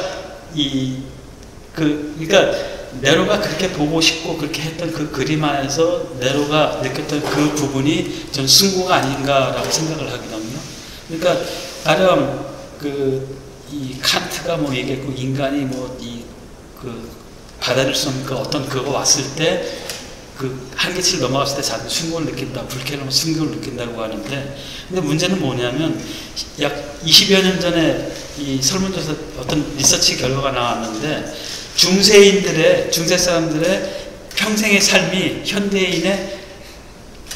그러니까 네로가 그렇게 보고 싶고 그렇게 했던 그 그림 안에서 네로가 느꼈던 그 부분이 전 승부가 아닌가라고 생각을 하거든요. 그러니까 가령 이 칸트가 뭐 얘기했고 인간이 받아들일 수 없는 어떤 그거 왔을 때 그 한계치를 넘어갔을 때 자기 순고를 느낀다, 불쾌하면 순고를 느낀다고 하는데, 근데 문제는 뭐냐면 약 20여 년 전에 이 설문조사 어떤 리서치 결과가 나왔는데 중세 사람들의 평생의 삶이 현대인의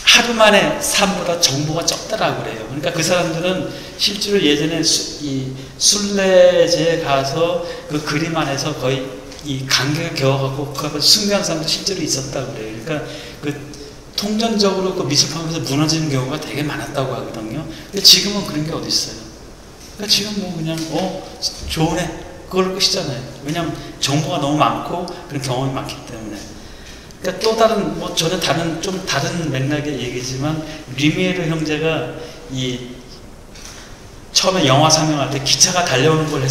하루 만의 삶보다 정보가 적다라고 그래요. 그러니까 그 사람들은 실제로 예전에 이 순례제에 가서 그 그림 안에서 거의 이 간격을 겨워갖고 그걸 숭배한 사람도 실제로 있었다고 그래요. 그러니까 그 통전적으로 그 미술품에서 무너지는 경우가 되게 많았다고 하거든요. 근데 지금은 그런 게 어디 있어요? 그러니까 지금 뭐 그냥 좋네 그걸로 끝이잖아요. 왜냐하면 정보가 너무 많고 그런 경험이 많기 때문에. 그러니까 또 다른 전혀 좀 다른 맥락의 얘기지만 류미에르 형제가 처음에 영화 상영할 때 기차가 달려오는 걸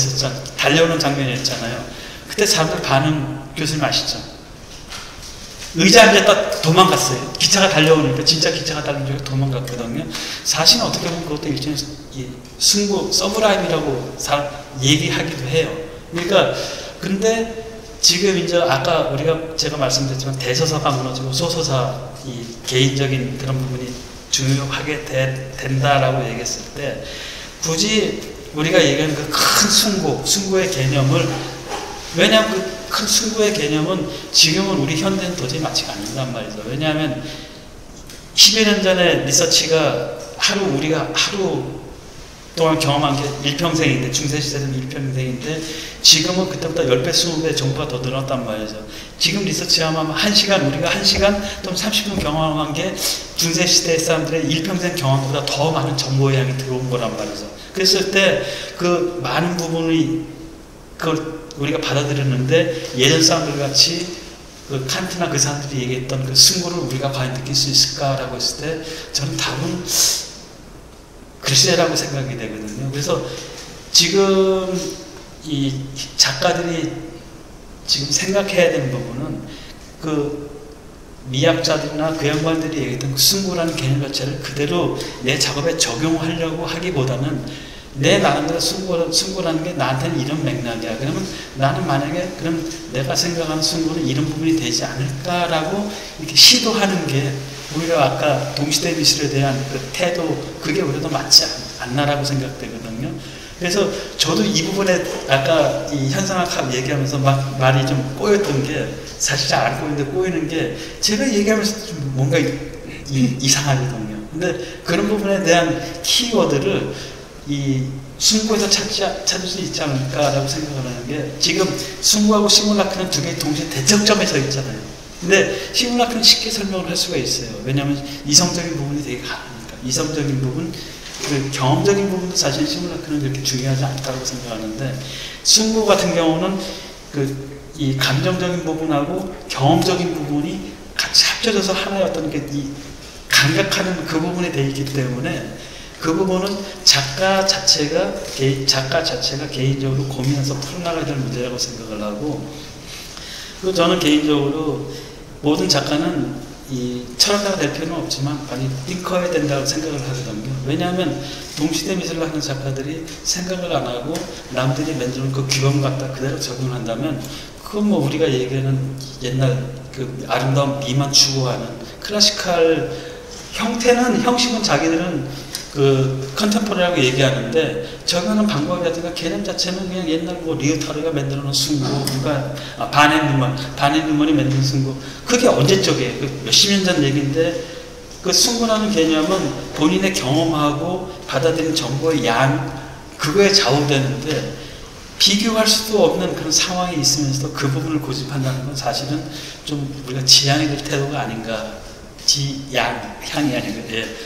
달려오는 장면이었잖아요. 그때 사람들 반응 교수님 아시죠? 의자 앉았다 도망갔어요. 기차가 달려오니까 진짜 기차가 달려오니까 도망갔거든요. 사실은 어떻게 보면 그것도 일종의 승부 서브라임이라고 얘기하기도 해요. 그러니까 근데 지금 이제 아까 제가 말씀드렸지만 대서사가 무너지고 소서사 이 개인적인 그런 부분이 중요하게 된다라고 얘기했을 때 굳이 우리가 얘기하는 그 큰 승부의 개념을 왜냐하면 그 큰 승부의 개념은 지금은 우리 현대는 도저히 맞지가 않는단 말이죠. 왜냐하면 10여 년 전에 리서치가 우리가 하루 동안 경험한 게 일평생인데 중세시대는 일평생인데 지금은 그때보다 10배, 20배 정보가 더 늘었단 말이죠. 지금 리서치하면 우리가 1시간 또는 30분 경험한 게 중세시대 사람들의 일평생 경험보다 더 많은 정보의 양이 들어온 거란 말이죠. 그랬을 때 그 많은 부분이 그걸 우리가 받아들였는데 예전 사람들 같이 그 칸트나 그 사람들이 얘기했던 그 승부를 우리가 과연 느낄 수 있을까라고 했을 때 저는 답은 글쎄라고 생각이 되거든요. 그래서 지금 이 작가들이 지금 생각해야 되는 부분은 그 미학자들이나 그 양반들이 얘기했던 그 승부라는 개념 자체를 그대로 내 작업에 적용하려고 하기보다는 내 나름대로 승부라는 게 나한테는 이런 맥락이야. 그러면 나는 만약에 그럼 내가 생각하는 승부는 이런 부분이 되지 않을까라고 이렇게 시도하는 게 오히려 아까 동시대 미술에 대한 그 태도 그게 오히려 더 맞지 않나라고 생각되거든요. 그래서 저도 이 부분에 아까 이 현상학 얘기하면서 막 말이 좀 꼬였던 게 사실 잘 안 꼬이는데 꼬이는 게 제가 얘기하면서 좀 뭔가 이상하거든요. 근데 그런 부분에 대한 키워드를 이 승부에서 찾을 수 있지 않을까라고 생각을 하는 게 지금 승부하고 시뮬라크는 두 개의 동시에 대척점에 서 있잖아요. 근데 시뮬라크는 쉽게 설명을 할 수가 있어요. 왜냐하면 이성적인 부분이 되게 강하니까. 이성적인 부분, 그 경험적인 부분도 사실 시뮬라크는 그렇게 중요하지 않다고 생각하는데 승부 같은 경우는 이 감정적인 부분하고 경험적인 부분이 같이 합쳐져서 하나의 어떤 이 감각하는 그 부분이 되어 있기 때문에 그 부분은 작가 자체가 개인적으로 고민해서 풀어나가야 될 문제라고 생각을 하고, 그리고 저는 개인적으로 모든 작가는 이 철학가가 될 필요는 없지만 많이 띵커해야 된다고 생각을 하거든요. 왜냐하면 동시대 미술을 하는 작가들이 생각을 안 하고 남들이 만드는 그 규범 갖다 그대로 적용한다면 그건 뭐 우리가 얘기하는 옛날 그 아름다운 미만 추구하는 클래시컬 형식은 자기들은 그 컨템포러리라고 얘기하는데 저거는 방법이라든가 개념 자체는 그냥 옛날 뭐 리오타르가 만들어놓은 순고, 그러니까 바넨 누먼이 만든 순고, 그게 언제적이에요? 그 몇십 년 전 얘기인데 그 순고라는 개념은 본인의 경험하고 받아들인 정보의 양, 그거에 좌우되는데 비교할 수도 없는 그런 상황이 있으면서도 그 부분을 고집한다는 건 사실은 좀 우리가 지향이 될 태도가 아닌가. 향이 아니고, 예.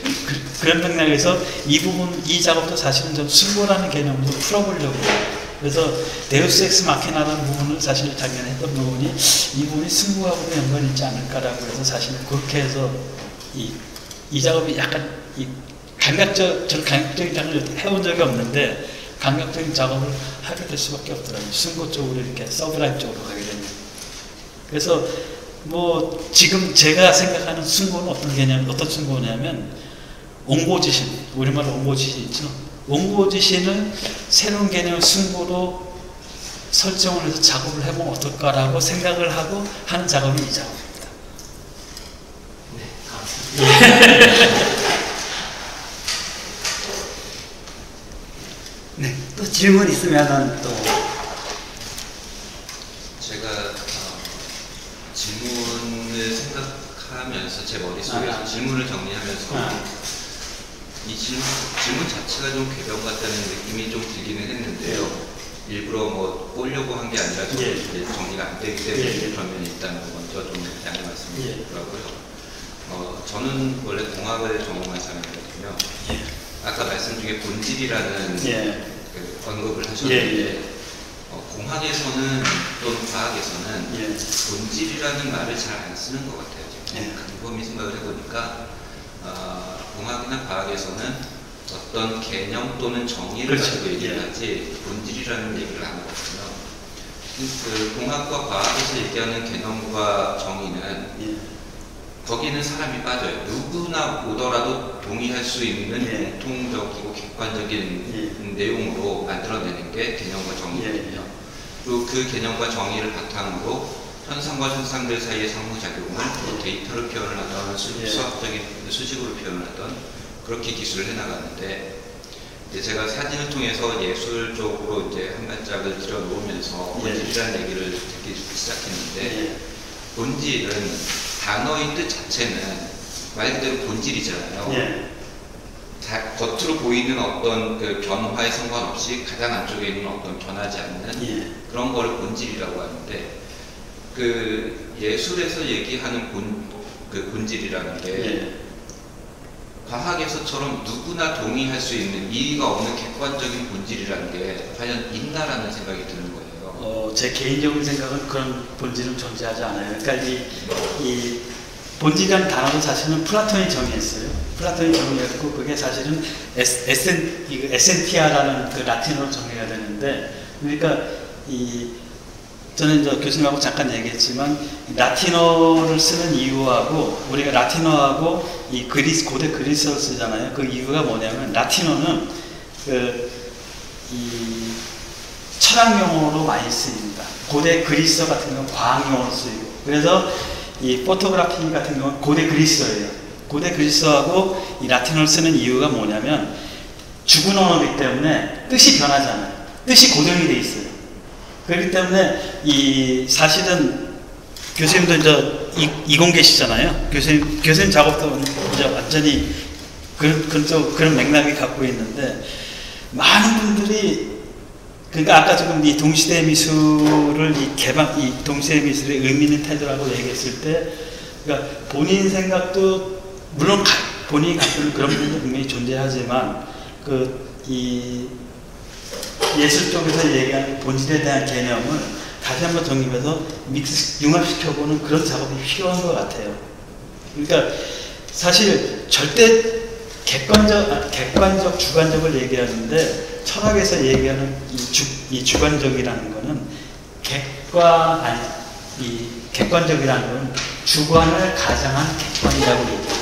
그런 맥락에서 이 부분, 이 작업도 사실은 좀 순고라는 개념으로 풀어보려고. 그래서 데우스 엑스 마키나라는 부분을 사실 작년에 했던 부분이 이 부분이 순고하고도 연관이 있지 않을까라고 해서 사실은 그렇게 해서 이 작업이 약간 저는 감각적인 작업을 해본 적이 없는데 감각적인 작업을 하게 될 수밖에 없더라고요. 순고 쪽으로 이렇게 서브라임 쪽으로 가게 되면. 그래서 뭐 지금 제가 생각하는 순고는 어떤 순고냐면 옹고지신, 우리말로 옹고지신 있죠. 옹고지신을 새로운 개념 순고로 설정을 해서 작업을 해보면 어떨까라고 생각을 하고 하는 작업이 이 작업입니다. 네, 감사합니다. 네, 또 질문 있으면은 또 제가 질문을 생각하면서 제 머릿속에서 질문을 정리하면서 이 질문 자체가 좀 궤변 같다는 느낌이 좀 들기는 했는데요. 일부러 뭐 꼬려고 한 게 아니라 정리가 안 되기 때문에 그러면 일단 먼저 좀 양해 말씀드리고요. 저는 원래 공학을 전공한 사람이거든요. 아까 말씀 중에 본질이라는 그 언급을 하셨는데 공학에서는 또는 과학에서는 본질이라는 말을 잘 안 쓰는 것 같아요. 지금 곰곰이 생각을 해보니까 공학이나 과학에서는 어떤 개념 또는 정의를 가지고 얘기를 하지 본질이라는 얘기를 안 하거든요. 그 공학과 과학에서 얘기하는 개념과 정의는 거기는 사람이 빠져요. 누구나 보더라도 동의할 수 있는 공통적이고 객관적인 내용으로 만들어내는 게 개념과 정의거든요. 그리고 그 개념과 정의를 바탕으로 현상과 현상들 사이의 상호작용을 데이터를 표현을 하던 수학적인 수식으로 표현을 하던 그렇게 기술을 해나가는데, 이제 제가 사진을 통해서 예술 쪽으로 이제 한 발짝을 들여놓으면서 본질이라는 얘기를 듣기 시작했는데, 본질은 단어의 뜻 자체는 말 그대로 본질이잖아요. 겉으로 보이는 어떤 그 변화에 상관없이 가장 안쪽에 있는 어떤 변하지 않는 그런 걸 본질이라고 하는데, 그 예술에서 얘기하는 그 본질이라는 게 과학에서처럼 누구나 동의할 수 있는 이의가 없는 객관적인 본질이라는 게 과연 있나라는 생각이 드는 거예요. 제 개인적인 생각은 그런 본질은 존재하지 않아요. 그러니까 이 본질이라는 단어는 사실은 플라톤이 정의했어요. 플라톤이 정의했고, 그게 사실은 에센티아라는 그 라틴어로 정의가 되는데, 그러니까 저는 이제 교수님하고 잠깐 얘기했지만, 라틴어를 쓰는 이유하고, 우리가 라틴어하고 이 고대 그리스어를 쓰잖아요. 그 이유가 뭐냐면, 라틴어는 이 철학 용어로 많이 쓰입니다. 고대 그리스어 같은 경우는 과학 용어로 쓰이고, 그래서 이 포토그래피 같은 경우는 고대 그리스어예요. 고대 그리스어하고 이 라틴어를 쓰는 이유가 뭐냐면, 죽은 언어이기 때문에 뜻이 변하지 않아요. 뜻이 고정이 돼 있어요. 그렇기 때문에 사실은 교수님도 이제 이공계시잖아요. 교수님 작업도 이제 완전히 그런 맥락이 갖고 있는데, 많은 분들이, 그러니까 아까 지금 이 동시대 미술을 이 동시대 미술의 의미 있는 태도라고 얘기했을 때, 그러니까 본인 생각도 물론 본인이 갖고 있는 그런 부분도 분명히 존재하지만, 이 예술 쪽에서 얘기하는 본질에 대한 개념을 다시 한번 정립해서 융합시켜보는 그런 작업이 필요한 것 같아요. 그러니까 사실 절대 객관적, 주관적을 얘기하는데, 철학에서 얘기하는 이 주관적이라는 거는 객관적이라는 건 주관을 가정한 객관이라고 얘기해요.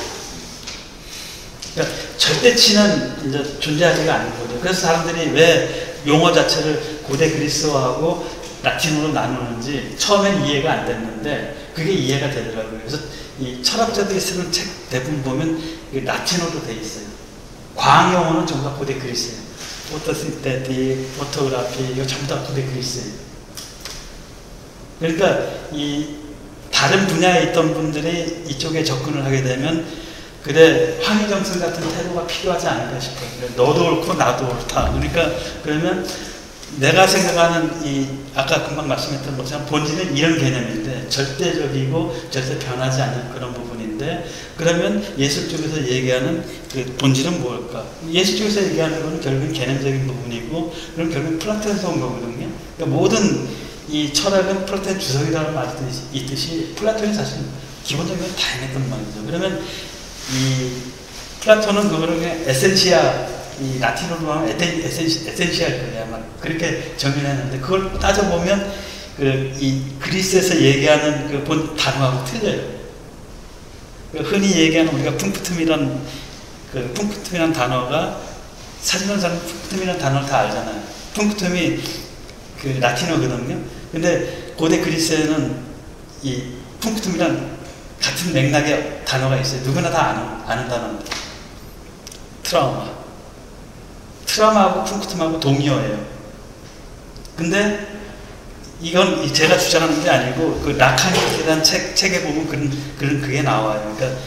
그러니까 절대치는 이제 존재하지가 않는 거죠. 그래서 사람들이 왜 용어 자체를 고대 그리스어하고 라틴어로 나누는지 처음엔 이해가 안 됐는데 그게 이해가 되더라고요. 그래서 이 철학자들이 쓰는 책 대부분 보면 라틴어로 돼 있어요. 과학 용어는 전부 다 고대 그리스예요. 포토신테틱, 포토그래피 이거 전부 다 고대 그리스예요. 그러니까 이 다른 분야에 있던 분들이 이쪽에 접근을 하게 되면 그래 황희정선 같은 태도가 필요하지 않을까 싶어요. 너도 옳고 나도 옳다. 그러니까 그러면 내가 생각하는 이 아까 금방 말씀했던 것처럼 본질은 이런 개념인데 절대적이고 절대 변하지 않는 그런 부분인데 그러면 예술 쪽에서 얘기하는 그 본질은 뭘까? 예술 쪽에서 얘기하는 것은 결국은 개념적인 부분이고 그럼 결국은 플라톤에서 온 거거든요. 그러니까 모든 이 철학은 플라톤의 주석이라는 말이 있듯이 플라톤이 사실 기본적으로 다 해냈던 말이죠. 그러면 이 플라톤은 그거를 그냥 에센시아 이 라틴어로 하면 에센시알 거예요. 아마 그렇게 정의했는데 그걸 따져보면 그 이 그리스에서 얘기하는 그 본 단어하고 틀려요. 그 흔히 얘기하는 우리가 쿵푸툼이란 그 쿵푸툼이란 단어가 사진을 사는 쿵푸툼이란 단어를 다 알잖아요. 쿵푸툼이 그 라틴어거든요. 근데 고대 그리스에는 이 쿵푸툼이란 같은 맥락의 단어가 있어요. 누구나 다 아는 단어입니다. 트라우마하고 쿵푸툼하고 동의어예요. 근데 이건 제가 주장하는 게 아니고 그 라칸에 대한 책에 보면 그게 나와요. 그러니까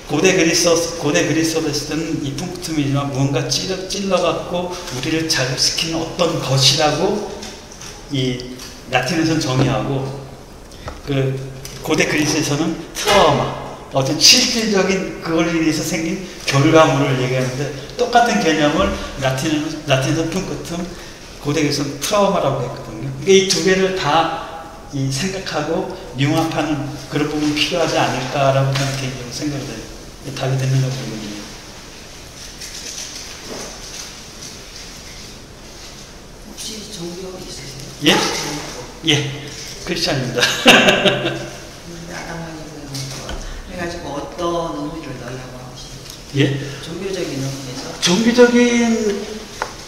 고대 그리스어로 했을 때는 이 쿵푸툼이지만 무언가 찔러갖고 우리를 자극시키는 어떤 것이라고 이 라틴에서는 정의하고 그 고대 그리스에서는 트라우마 어떤 실질적인 그걸 위해서 생긴 결과물을 얘기하는데 똑같은 개념을 라틴에서 쿵푸툼 고대에서는 트라우마라고 했거든요. 그러니까 이 두 개를 다 이 생각하고 융합하는 그런 부분이 필요하지 않을까라고 저는 개인적으로 생각을 해요. 답이 됐는가 모르겠네요. 혹시 종교 있으세요? 예? 예. 크리스찬입니다. 그래가지고 어떤 의미를 넣으려고 하시나요? 예? 종교적인 의미에서? 종교적인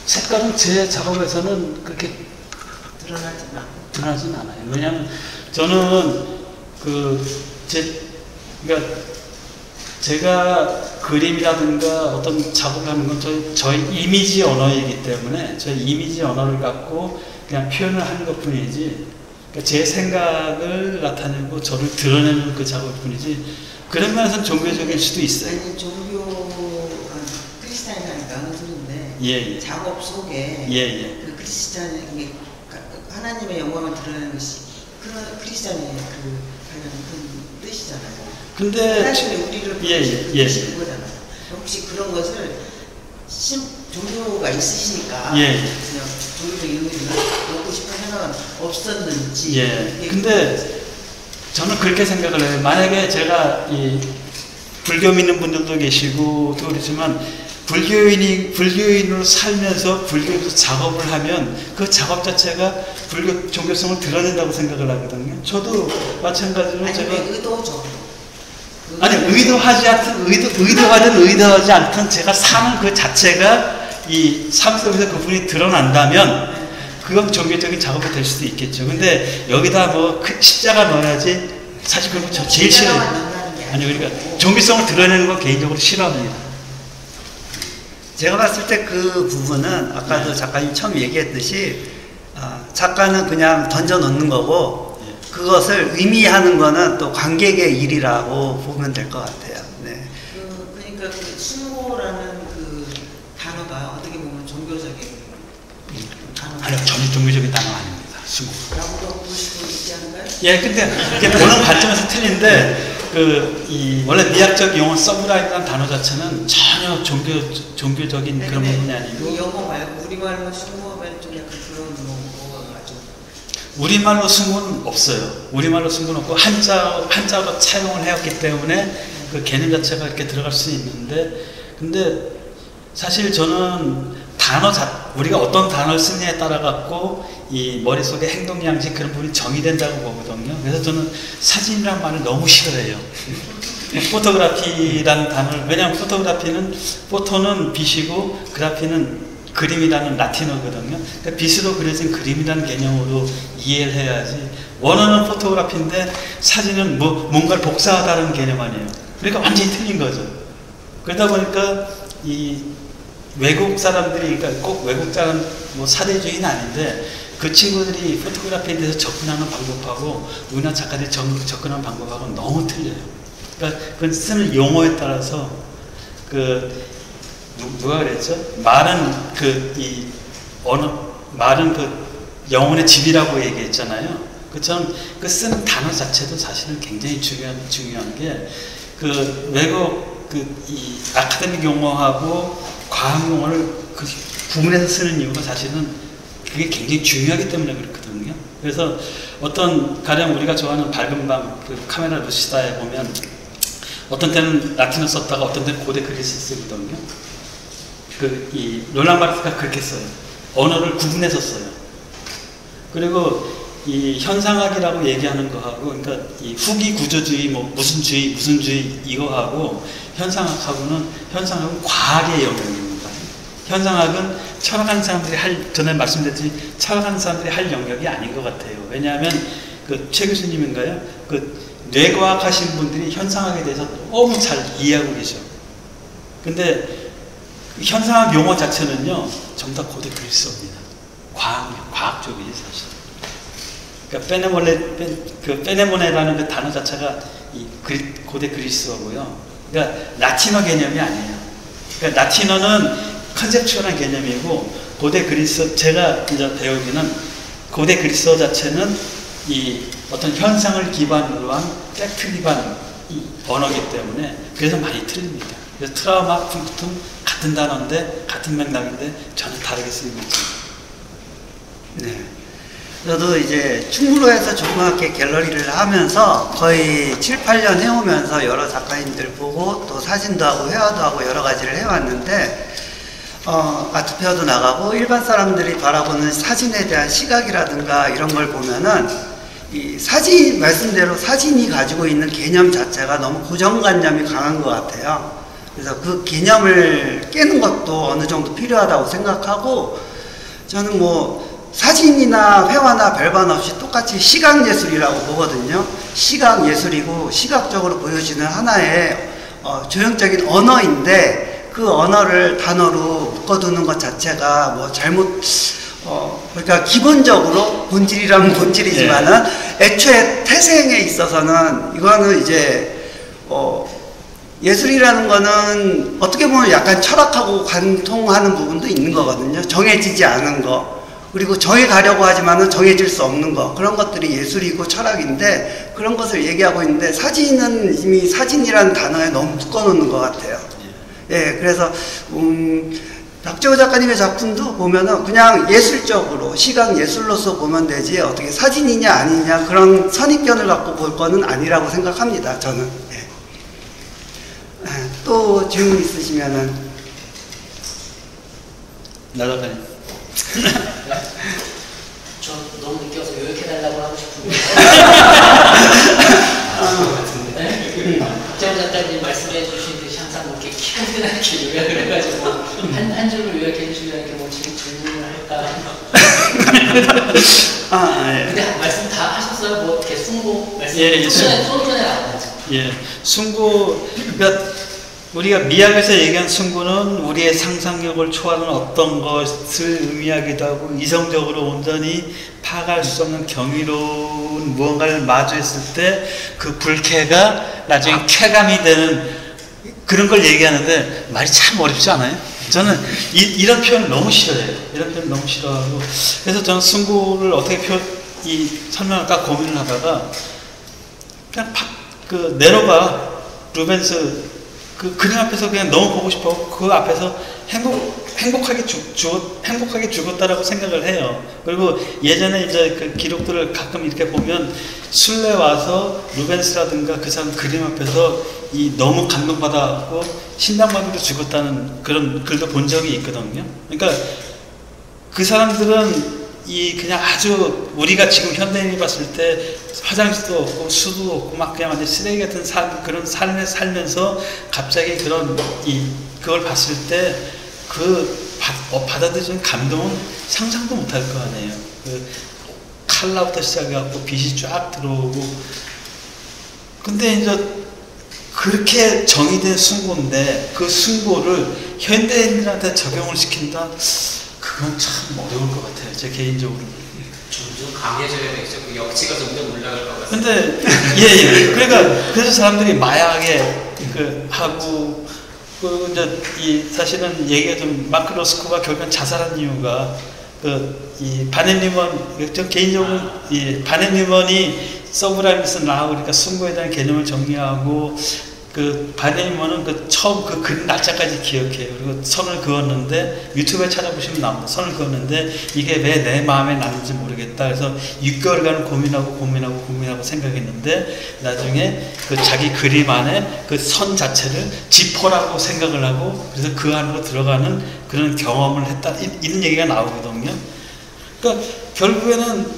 색깔은 제 작업에서는 그렇게 드러나진 않아요. 왜냐하면 저는 그러니까 제가 그림이라든가 어떤 작업을 하는 건 저희 이미지 언어이기 때문에 저희 이미지 언어를 갖고 그냥 표현을 하는 것 뿐이지 그러니까 제 생각을 나타내고 저를 드러내는 그 작업일 뿐이지 그런 면에서는 종교적일 수도 있어요. 아니 종교가 크리스찬이라니까 하는 소리인데 예. 작업 속에 예. 그 크리스찬이 하나님의 영광을 드러내는 것이 크리스찬의 그 관련 그 뜻이잖아요. 근데 하나님의 우리를 보시는 거잖아요. 혹시 그런 것을 종교가 있으시니까 그냥 종교적 의미를 넣고 싶은 생각은 없었는지. 예. 근데 저는 그렇게 생각을 해요. 만약에 제가 이 불교 믿는 분들도 계시고 또 그렇지만 불교인으로 살면서 불교에서 작업을 하면 그 작업 자체가 불교 종교성을 드러낸다고 생각을 하거든요. 저도 마찬가지로 아니, 제가 의도적으로. 아니 의도하든 의도하지 않든 제가 사는 그 자체가 이 삶 속에서 그분이 드러난다면 그건 종교적인 작업이 될 수도 있겠죠. 근데 여기다 뭐 십자가 넣어야지 사실 그건 저 제일 싫어요. 아니 그러니까 종교성을 드러내는 건 개인적으로 싫어합니다. 제가 봤을 때 그 부분은 아까도 작가님 처음 얘기했듯이 작가는 그냥 던져 놓는 거고 그것을 의미하는 거는 또 관객의 일이라고 보면 될 것 같아요. 네. 그러니까 그 숭고라는 그 단어가 어떻게 보면 종교적인 단어. 아니요, 전혀 종교적인 단어 아닙니다. 숭고. 라고도 볼 수도 있지 않을까요? 예, 근데 이게 보는 관점에서 틀린데 원래 미학적 용어 서브라이트라는 단어 자체는 전혀 종교적인 그런 부분이 아니고 영어 말고 우리말로 숭고하면 좀 약간 그런 용어가 아주 우리말로 숭고는 없어요. 우리말로 숭고는 없고 한자로 차용을 해왔기 때문에 그 개념 자체가 이렇게 들어갈 수 있는데 근데 사실 저는 우리가 어떤 단어를 쓰느냐에 따라 갖고 이 머릿속에 행동 양식 그런 부분이 정의된다고 보거든요. 그래서 저는 사진이라는 말을 너무 싫어해요. 포토그래피라는 단어를 왜냐하면 포토는 빛이고 그래피는 그림이라는 라틴어거든요. 그러니까 빛으로 그려진 그림이라는 개념으로 이해를 해야지 원어는 포토그래피인데 사진은 뭔가를 복사하다는 개념 아니에요. 그러니까 완전히 틀린 거죠. 그러다 보니까 외국 사람들이, 그러니까 꼭 외국 사람, 뭐 사대주의는 아닌데, 그 친구들이 포토그래피에 대해서 접근하는 방법하고 우리나라 작가들이 접근하는 방법하고 너무 틀려요. 그러니까 그 쓰는 용어에 따라서 누가 그랬죠? 말은 말은 영혼의 집이라고 얘기했잖아요. 그처럼 그 쓰는 단어 자체도 사실은 굉장히 중요한 게 외국 이 아카데믹 용어하고 과학 용어를 구분해서 쓰는 이유가 사실은 그게 굉장히 중요하기 때문에 그렇거든요. 그래서 가령 우리가 좋아하는 밝은 밤 카메라 루시다에 보면 어떤 때는 라틴어 썼다가 어떤 때는 고대 그리스 쓰거든요. 이 롤랑 바르트가 그렇게 써요. 언어를 구분해서 써요. 그리고 이 현상학이라고 얘기하는 거하고, 그러니까 이 후기 구조주의, 뭐 무슨 주의 이거하고 현상학은 과학의 영역입니다. 현상학은 철학하는 사람들이 전에 말씀드렸듯이 철학하는 사람들이 할 영역이 아닌 것 같아요. 왜냐하면 최 교수님인가요? 뇌과학 하신 분들이 현상학에 대해서 너무 잘 이해하고 계셔. 근데 현상학 용어 자체는요, 전부 다 고대 그리스어입니다. 과학 쪽이지 사실. 그러니까 페네모네라는 단어 자체가 고대 그리스어고요. 그러니까 라틴어 개념이 아니에요. 그러니까 라틴어는 컨셉추얼한 개념이고, 고대 그리스어, 제가 이제 배우기는 고대 그리스어 자체는 이 어떤 현상을 기반으로 한 팩트 기반 언어이기 때문에 그래서 많이 틀립니다. 그래서 트라우마, 쿵푸툼 같은 단어인데 같은 맥락인데 전혀 다르게 쓰이고 있습니다. 네. 저도 이제 충무로에서 조그맣게 갤러리를 하면서 거의 7, 8년 해오면서 여러 작가님들 보고 또 사진도 하고 회화도 하고 여러 가지를 해왔는데 아트페어도 나가고 일반 사람들이 바라보는 사진에 대한 시각이라든가 이런 걸 보면은 이 사진, 말씀대로 사진이 가지고 있는 개념 자체가 너무 고정관념이 강한 것 같아요. 그래서 그 개념을 깨는 것도 어느 정도 필요하다고 생각하고, 저는 뭐 사진이나 회화나 별반 없이 똑같이 시각예술이라고 보거든요. 시각예술이고 시각적으로 보여지는 하나의 조형적인 언어인데, 그 언어를 단어로 묶어두는 것 자체가 뭐 그러니까 기본적으로 본질이라면 본질이지만은 애초에 태생에 있어서는 이거는 이제 예술이라는 거는 어떻게 보면 약간 철학하고 관통하는 부분도 있는 거거든요. 정해지지 않은 거, 그리고 정해가려고 하지만은 정해질 수 없는 거, 그런 것들이 예술이고 철학인데 그런 것을 얘기하고 있는데, 사진은 이미 사진이라는 단어에 너무 묶어놓는 것 같아요. 예, 그래서 박재호 작가님의 작품도 보면은 그냥 예술적으로 시각 예술로서 보면 되지 어떻게 사진이냐 아니냐 그런 선입견을 갖고 볼 거는 아니라고 생각합니다. 저는. 예. 또 질문 있으시면은. 나작가님. 저 너무 늦게 와서 요약해달라고 하고 싶은데. 박재호 작가님 말씀해 주신 듯이 항상 뭐 이렇게 키가 크게 요약을 해가지고 한 줄로 요약해 주시려니까 뭐 지금 질문을 할까. 예. 근데 말씀 다 하셨어요? 뭐 이렇게 숭고 말씀. 좀 전에 나왔죠. 예, 숭고, 그러니까 우리가 미학에서 얘기한 숭고는 우리의 상상력을 초월하는 어떤 것을 의미하기도 하고, 이성적으로 온전히 파악할 수 없는 경이로운 무언가를 마주했을 때 그 불쾌가 나중에 쾌감이 되는 그런 걸 얘기하는데 말이 참 어렵지 않아요? 저는 이런 표현을 너무 싫어해요. 이런 표현 너무 싫어하고, 그래서 저는 숭고를 어떻게 설명할까 고민을 하다가 그냥 네로가 루벤스 그림 앞에서 그냥 너무 보고 싶어. 그 앞에서 행복하게 죽었다라고 생각을 해요. 그리고 예전에 이제 그 기록들을 가끔 이렇게 보면 순례 와서 루벤스라든가 그 사람 그림 앞에서 너무 감동받아갖고 심장마비로 죽었다는 그런 글도 본 적이 있거든요. 그러니까 그 사람들은 그냥 아주 우리가 지금 현대인이 봤을 때 화장실도 없고 수도 없고 막 그냥 완전 쓰레기 같은 그런 삶에 살면서 갑자기 그걸 봤을 때 받아들이는 감동은 상상도 못할 거 아니에요. 칼라부터 시작해갖고 빛이 쫙 들어오고, 근데 이제 그렇게 정의된 숭고인데 그 숭고를 현대인들한테 적용을 시킨다? 그건 참 어려울 것 같아요. 제 개인적으로는. 점점 강해져야 되겠죠. 그 역치가 점점 올라갈 것 같아요. 근데 예. 그러니까 그래서 사람들이 마약에 그 하고 그 이제 사실은 얘기가 좀 마크 로스코가 결국은 자살한 이유가 이 바네 뉴먼, 저 개인적으로 이 바네 뉴먼이 서브라임에서 나오니까 숭고에 대한 개념을 정리하고 그 바네 뉴먼은 그 처음 그 그린 날짜까지 기억해요. 그리고 선을 그었는데 유튜브에 찾아보시면 나옵니다. 선을 그었는데 이게 왜 내 마음에 남는지 모르겠다. 그래서 6개월간 고민하고 생각했는데 나중에 그 자기 그림 안에 그 선 자체를 지퍼라고 생각을 하고 그래서 그 안으로 들어가는 그런 경험을 했다. 이런 얘기가 나오거든요. 그러니까 결국에는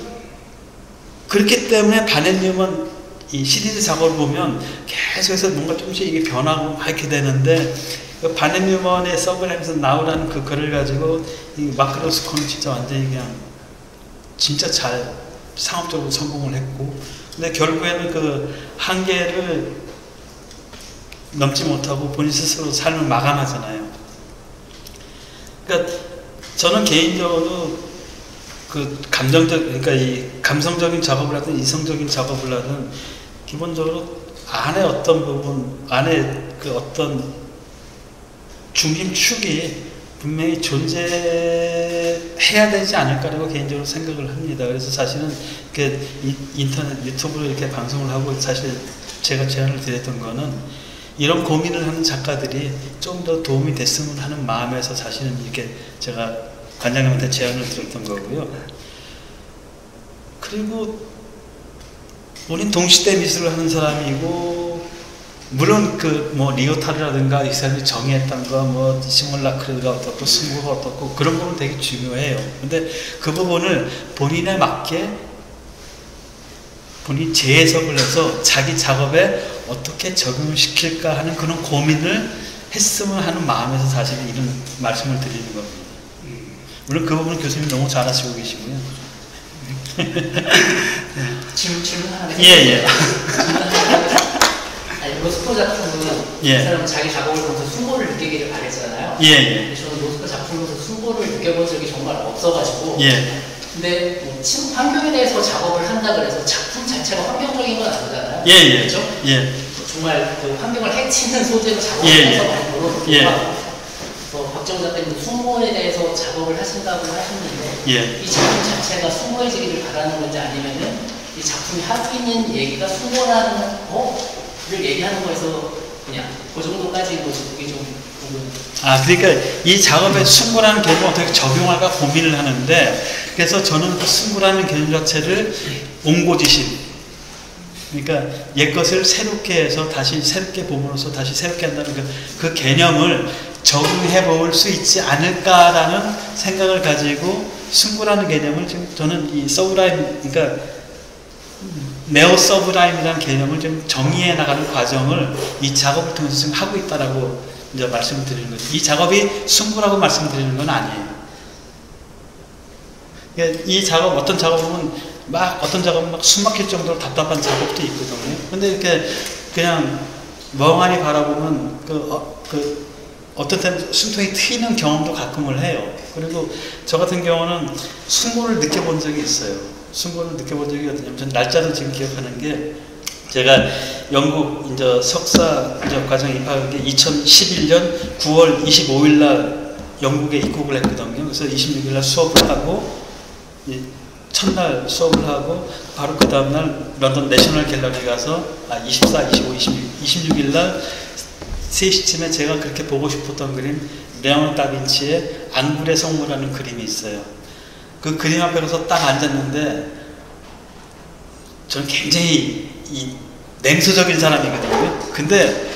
그렇기 때문에 바네 뉴먼 이 시리즈 작업을 보면 계속해서 뭔가 조금씩 이게 변하고 이렇게 되는데 그 바네 뉴먼의 서브라임에서 나오라는 그 글을 가지고 이 마크 로스코는 진짜 완전히 그냥 진짜 잘 상업적으로 성공을 했고 근데 결국에는 그 한계를 넘지 못하고 본인 스스로 삶을 마감하잖아요. 그러니까 저는 개인적으로 그 그러니까 이 감성적인 작업을 하든 이성적인 작업을 하든 기본적으로 안에 어떤 부분, 안에 그 어떤 중심축이 분명히 존재해야 되지 않을까라고 개인적으로 생각을 합니다. 그래서 사실은 이렇게 인터넷 유튜브로 이렇게 방송을 하고 사실 제가 제안을 드렸던 거는 이런 고민을 하는 작가들이 좀 더 도움이 됐으면 하는 마음에서 사실은 이렇게 제가 관장님한테 제안을 드렸던 거고요. 그리고 우린 동시대 미술을 하는 사람이고 물론 그 뭐 리오타르라든가 이 사람이 정의했던 거 뭐 시몰라크가 어떻고 승부가 어떻고 그런 부분 되게 중요해요. 근데 그 부분을 본인에 맞게 본인 재해석을 해서 자기 작업에 어떻게 적용을 시킬까 하는 그런 고민을 했으면 하는 마음에서 사실 이런 말씀을 드리는 겁니다. 물론 그 부분은 교수님 너무 잘하시고 계시고요. 질문 하나 예. 아니 로스코 작품은 이 사람은 자기 작업을 보면서 숭고를 느끼기를 바랬잖아요. 예. 저는 로스코 작품에서 숭고를 느껴본 적이 정말 없어가지고. 예. 근데 뭐 환경에 대해서 작업을 한다 그래서 작품 자체가 환경적인 건 아니잖아요. 예. 그렇죠? 예. 정말 그 환경을 해치는 소재로 작업을 해서 많이 보여드리고. 박정우 작가님 숭고에 대해서 작업을 하신다고 하셨는데 이 작품 자체가 숭고해지기를 바라는 건지 아니면은 이 작품이 하고 있는 얘기가 숭고라는 거를 얘기하는 거에서 그냥 그 정도까지 뭐지 그게 좀 그러니까 이 작업에 숭고라는 개념을 어떻게 적용할까 고민을 하는데 그래서 저는 그 숭고라는 개념 자체를 옹고지심 그러니까 옛것을 새롭게 해서 다시 새롭게 봄으로써 다시 새롭게 한다는 그 개념을 적용해 볼 수 있지 않을까라는 생각을 가지고 숭고라는 개념을 지금 저는 이 서브라임, 그러니까 네오 서브라임이라는 개념을 좀 정의해 나가는 과정을 이 작업을 통해서 지금 하고 있다라고 이제 말씀을 드리는 거죠. 이 작업이 숭고라고 말씀드리는 건 아니에요. 그러니까 이 작업, 어떤 작업은 어떤 작업은 막 숨막힐 정도로 답답한 작업도 있거든요. 근데 이렇게 그냥 멍하니 바라보면 어떤 때는 숨통이 트이는 경험도 가끔을 해요. 그리고 저 같은 경우는 숭고를 느껴본 적이 있어요. 숭고를 느껴본 적이 어떠냐면 전 날짜도 지금 기억하는 게 제가 영국 이제 석사 과정에 입학한 게 2011년 9월 25일 날 영국에 입국을 했거든요. 그래서 26일 날 수업을 하고 첫날 수업을 하고 바로 그 다음날 런던 내셔널 갤러리 가서 24, 25, 26일 날 3시쯤에 제가 그렇게 보고 싶었던 그림 레오나르도 다빈치의 앙굴의 성모라는 그림이 있어요. 그 그림 앞에 가서 딱 앉았는데 저는 굉장히 냉소적인 사람이거든요. 근데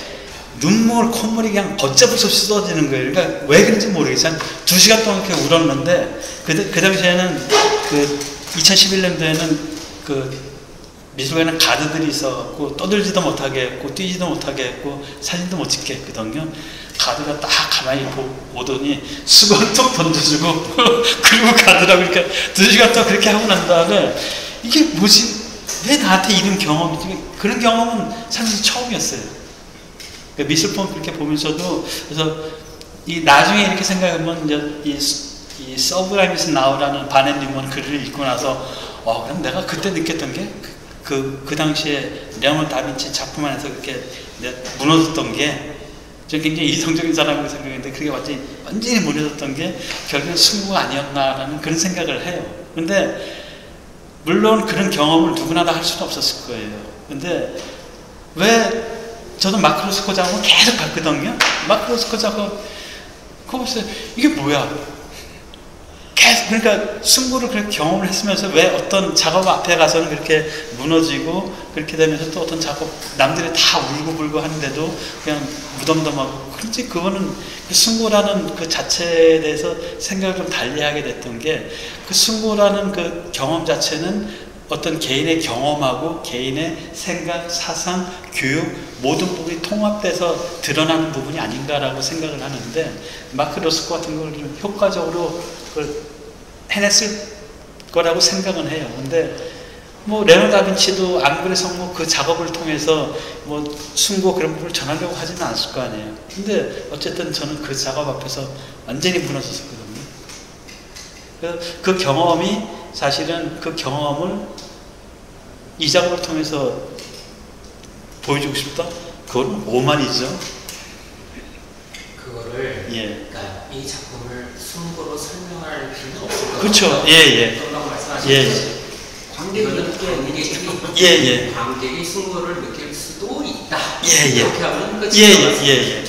눈물, 콧물이 그냥 걷잡을 수 없이 쏟아지는 거예요. 그러니까 왜 그런지 모르겠어요. 한 2시간 동안 이렇게 울었는데 그 당시에는 2011년도에는 미술관에 가드들이 있어갖고 떠들지도 못하게 했고 뛰지도 못하게 했고 사진도 못 찍게 했거든요. 가드가 딱 가만히 보더니 수건 툭 던져주고 그리고 가드라고 이렇게 2시간 동안 그렇게 하고 난 다음에 이게 뭐지? 왜 나한테 이런 경험이지? 그런 경험은 사실 처음이었어요. 그러니까 미술품 그렇게 보면서도 그래서 이 나중에 이렇게 생각하면 이제 이 서브라임에서 나오라는 바넨 뉴먼 글을 읽고 나서 그럼 내가 그때 느꼈던 게 그 당시에 레오나르도 다빈치 작품 안에서 그렇게 무너졌던 게 저 굉장히 이성적인 사람이라고 생각했는데 그게 완전히 무너졌던 게 결국은 승부가 아니었나라는 그런 생각을 해요. 근데 물론 그런 경험을 누구나 다 할 수는 없었을 거예요. 근데 왜 저도 마크 로스코 작업을 계속 봤거든요. 마크 로스코 작업 그거 보세요. 이게 뭐야? 계속 그러니까 승부를 그렇게 경험을 했으면서 왜 어떤 작업 앞에 가서는 그렇게 무너지고 그렇게 되면서 또 어떤 작업 남들이 다 울고불고 하는데도 그냥 무덤덤하고 그렇지 그거는 그 승부라는 그 자체에 대해서 생각을 좀 달리하게 됐던 게 그 승부라는 그 경험 자체는 어떤 개인의 경험하고 개인의 생각, 사상, 교육 모든 부분이 통합돼서 드러나는 부분이 아닌가라고 생각을 하는데 마크 로스코 같은 걸 좀 효과적으로 그걸 해냈을 거라고 생각은 해요. 근데 뭐 레오나르도 다빈치도 안 그래서 뭐 그 작업을 통해서 뭐 승부 그런 부분을 전하려고 하지는 않았을 거 아니에요. 근데 어쨌든 저는 그 작업 앞에서 완전히 무너졌었거든요. 그 경험이 사실은 그 경험을 이 작업을 통해서 보여주고 싶다? 그건 오만이죠. 그거를 그러니까 이 작품을 승부로 설명할 필요는 없을 것 그렇죠. 같아요. 예. 관객이 승부를 느낄 수도 있다. 이렇게 하면 끝이에요.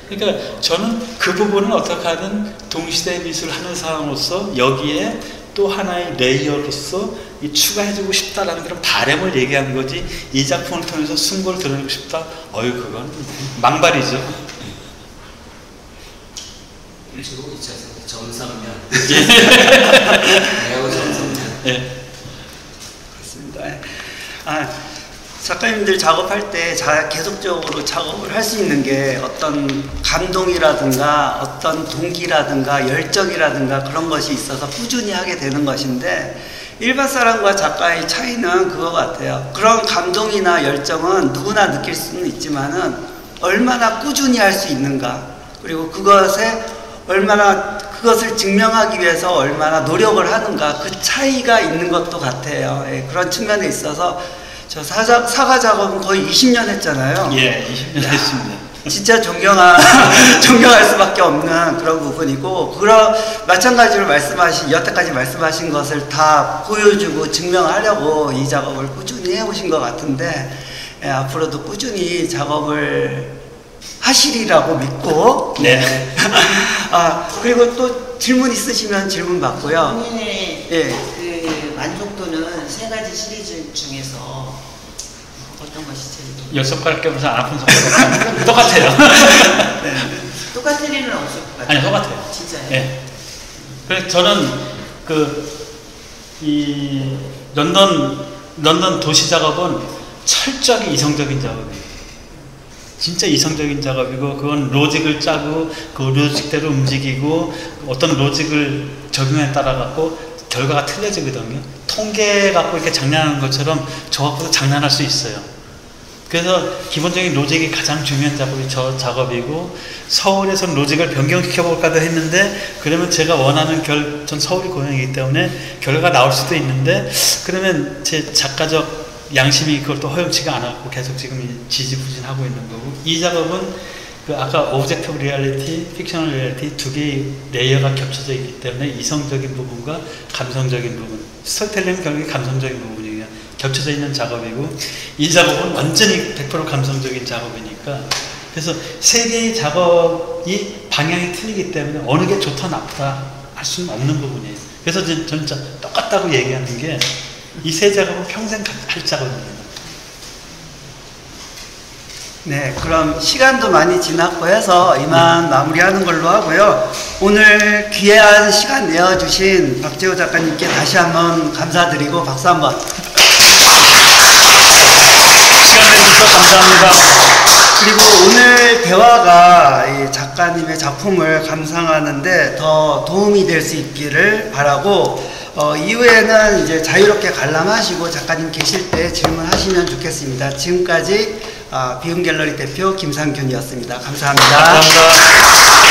그러니까 저는 그 부분은 어떻게 하든 동시대 미술을 하는 사람으로서 여기에 또 하나의 레이어로서 추가해주고 싶다라는 그런 바람을 얘기한 거지 이 작품을 통해서 승부를 드러내고 싶다? 그건 망발이죠. 주로 점선면 매우 점선면 그렇습니다. 작가님들 작업할 때 계속적으로 작업을 할 수 있는 게 어떤 감동이라든가 어떤 동기라든가 열정이라든가 그런 것이 있어서 꾸준히 하게 되는 것인데 일반 사람과 작가의 차이는 그거 같아요. 그런 감동이나 열정은 누구나 느낄 수는 있지만은 얼마나 꾸준히 할 수 있는가 그리고 그것을 증명하기 위해서 얼마나 노력을 하는가 그 차이가 있는 것도 같아요. 그런 측면에 있어서 저 사과 작업은 거의 20년 했잖아요. 20년 했습니다. 진짜 존경할 수밖에 없는 그런 부분이고, 마찬가지로 여태까지 말씀하신 것을 다 보여주고 증명하려고 이 작업을 꾸준히 해오신 것 같은데, 앞으로도 꾸준히 작업을 하시리라고 믿고, 네. 그리고 또 질문 있으시면 질문 받고요. 본인의 그 만족도는 세 가지 시리즈 중에서 어떤 것이 제일? 열 손가락 깨면서 안 아픈 손가락 똑같아요. 네. 똑같은 일은 없을 것 같아요. 아니, 똑같아요. 진짜요? 네. 그래서 저는 이 런던 도시 작업은 철저하게 이성적인 작업이에요. 진짜 이성적인 작업이고, 그건 로직을 짜고 그 로직대로 움직이고 어떤 로직을 적용에 따라 갖고 결과가 틀려지거든요. 통계 갖고 이렇게 장난하는 것처럼 저 갖고도 장난할 수 있어요. 그래서 기본적인 로직이 가장 중요한 작업이 저 작업이고, 서울에선 로직을 변경시켜 볼까도 했는데, 그러면 제가 원하는 전 서울이 고향이기 때문에 결과가 나올 수도 있는데, 그러면 제 작가적 양심이 그걸 또 허용치가 않았고 계속 지금 지지부진하고 있는 거고, 이 작업은 아까 오브젝티브 리얼리티, 픽셔널 리얼리티 두 개의 레이어가 겹쳐져 있기 때문에 이성적인 부분과 감성적인 부분, 스토리텔링은 결국에 감성적인 부분이 겹쳐져 있는 작업이고, 이 작업은 완전히 100% 감성적인 작업이니까, 그래서 세 개의 작업이 방향이 틀리기 때문에 어느 게 좋다 나쁘다 할 수는 없는 부분이에요. 그래서 저는 진짜 똑같다고 얘기하는 게, 이 세 작업은 평생 할 작업입니다. 네, 그럼 시간도 많이 지났고 해서 이만 마무리하는 걸로 하고요. 오늘 귀한 시간 내어주신 박재호 작가님께 다시 한번 감사드리고 박수 한번. 시간 내주셔서 감사합니다. 그리고 오늘 대화가 이 작가님의 작품을 감상하는데 더 도움이 될 수 있기를 바라고, 이후에는 이제 자유롭게 관람하시고 작가님 계실 때 질문하시면 좋겠습니다. 지금까지 비움갤러리 대표 김상균이었습니다. 감사합니다. 감사합니다.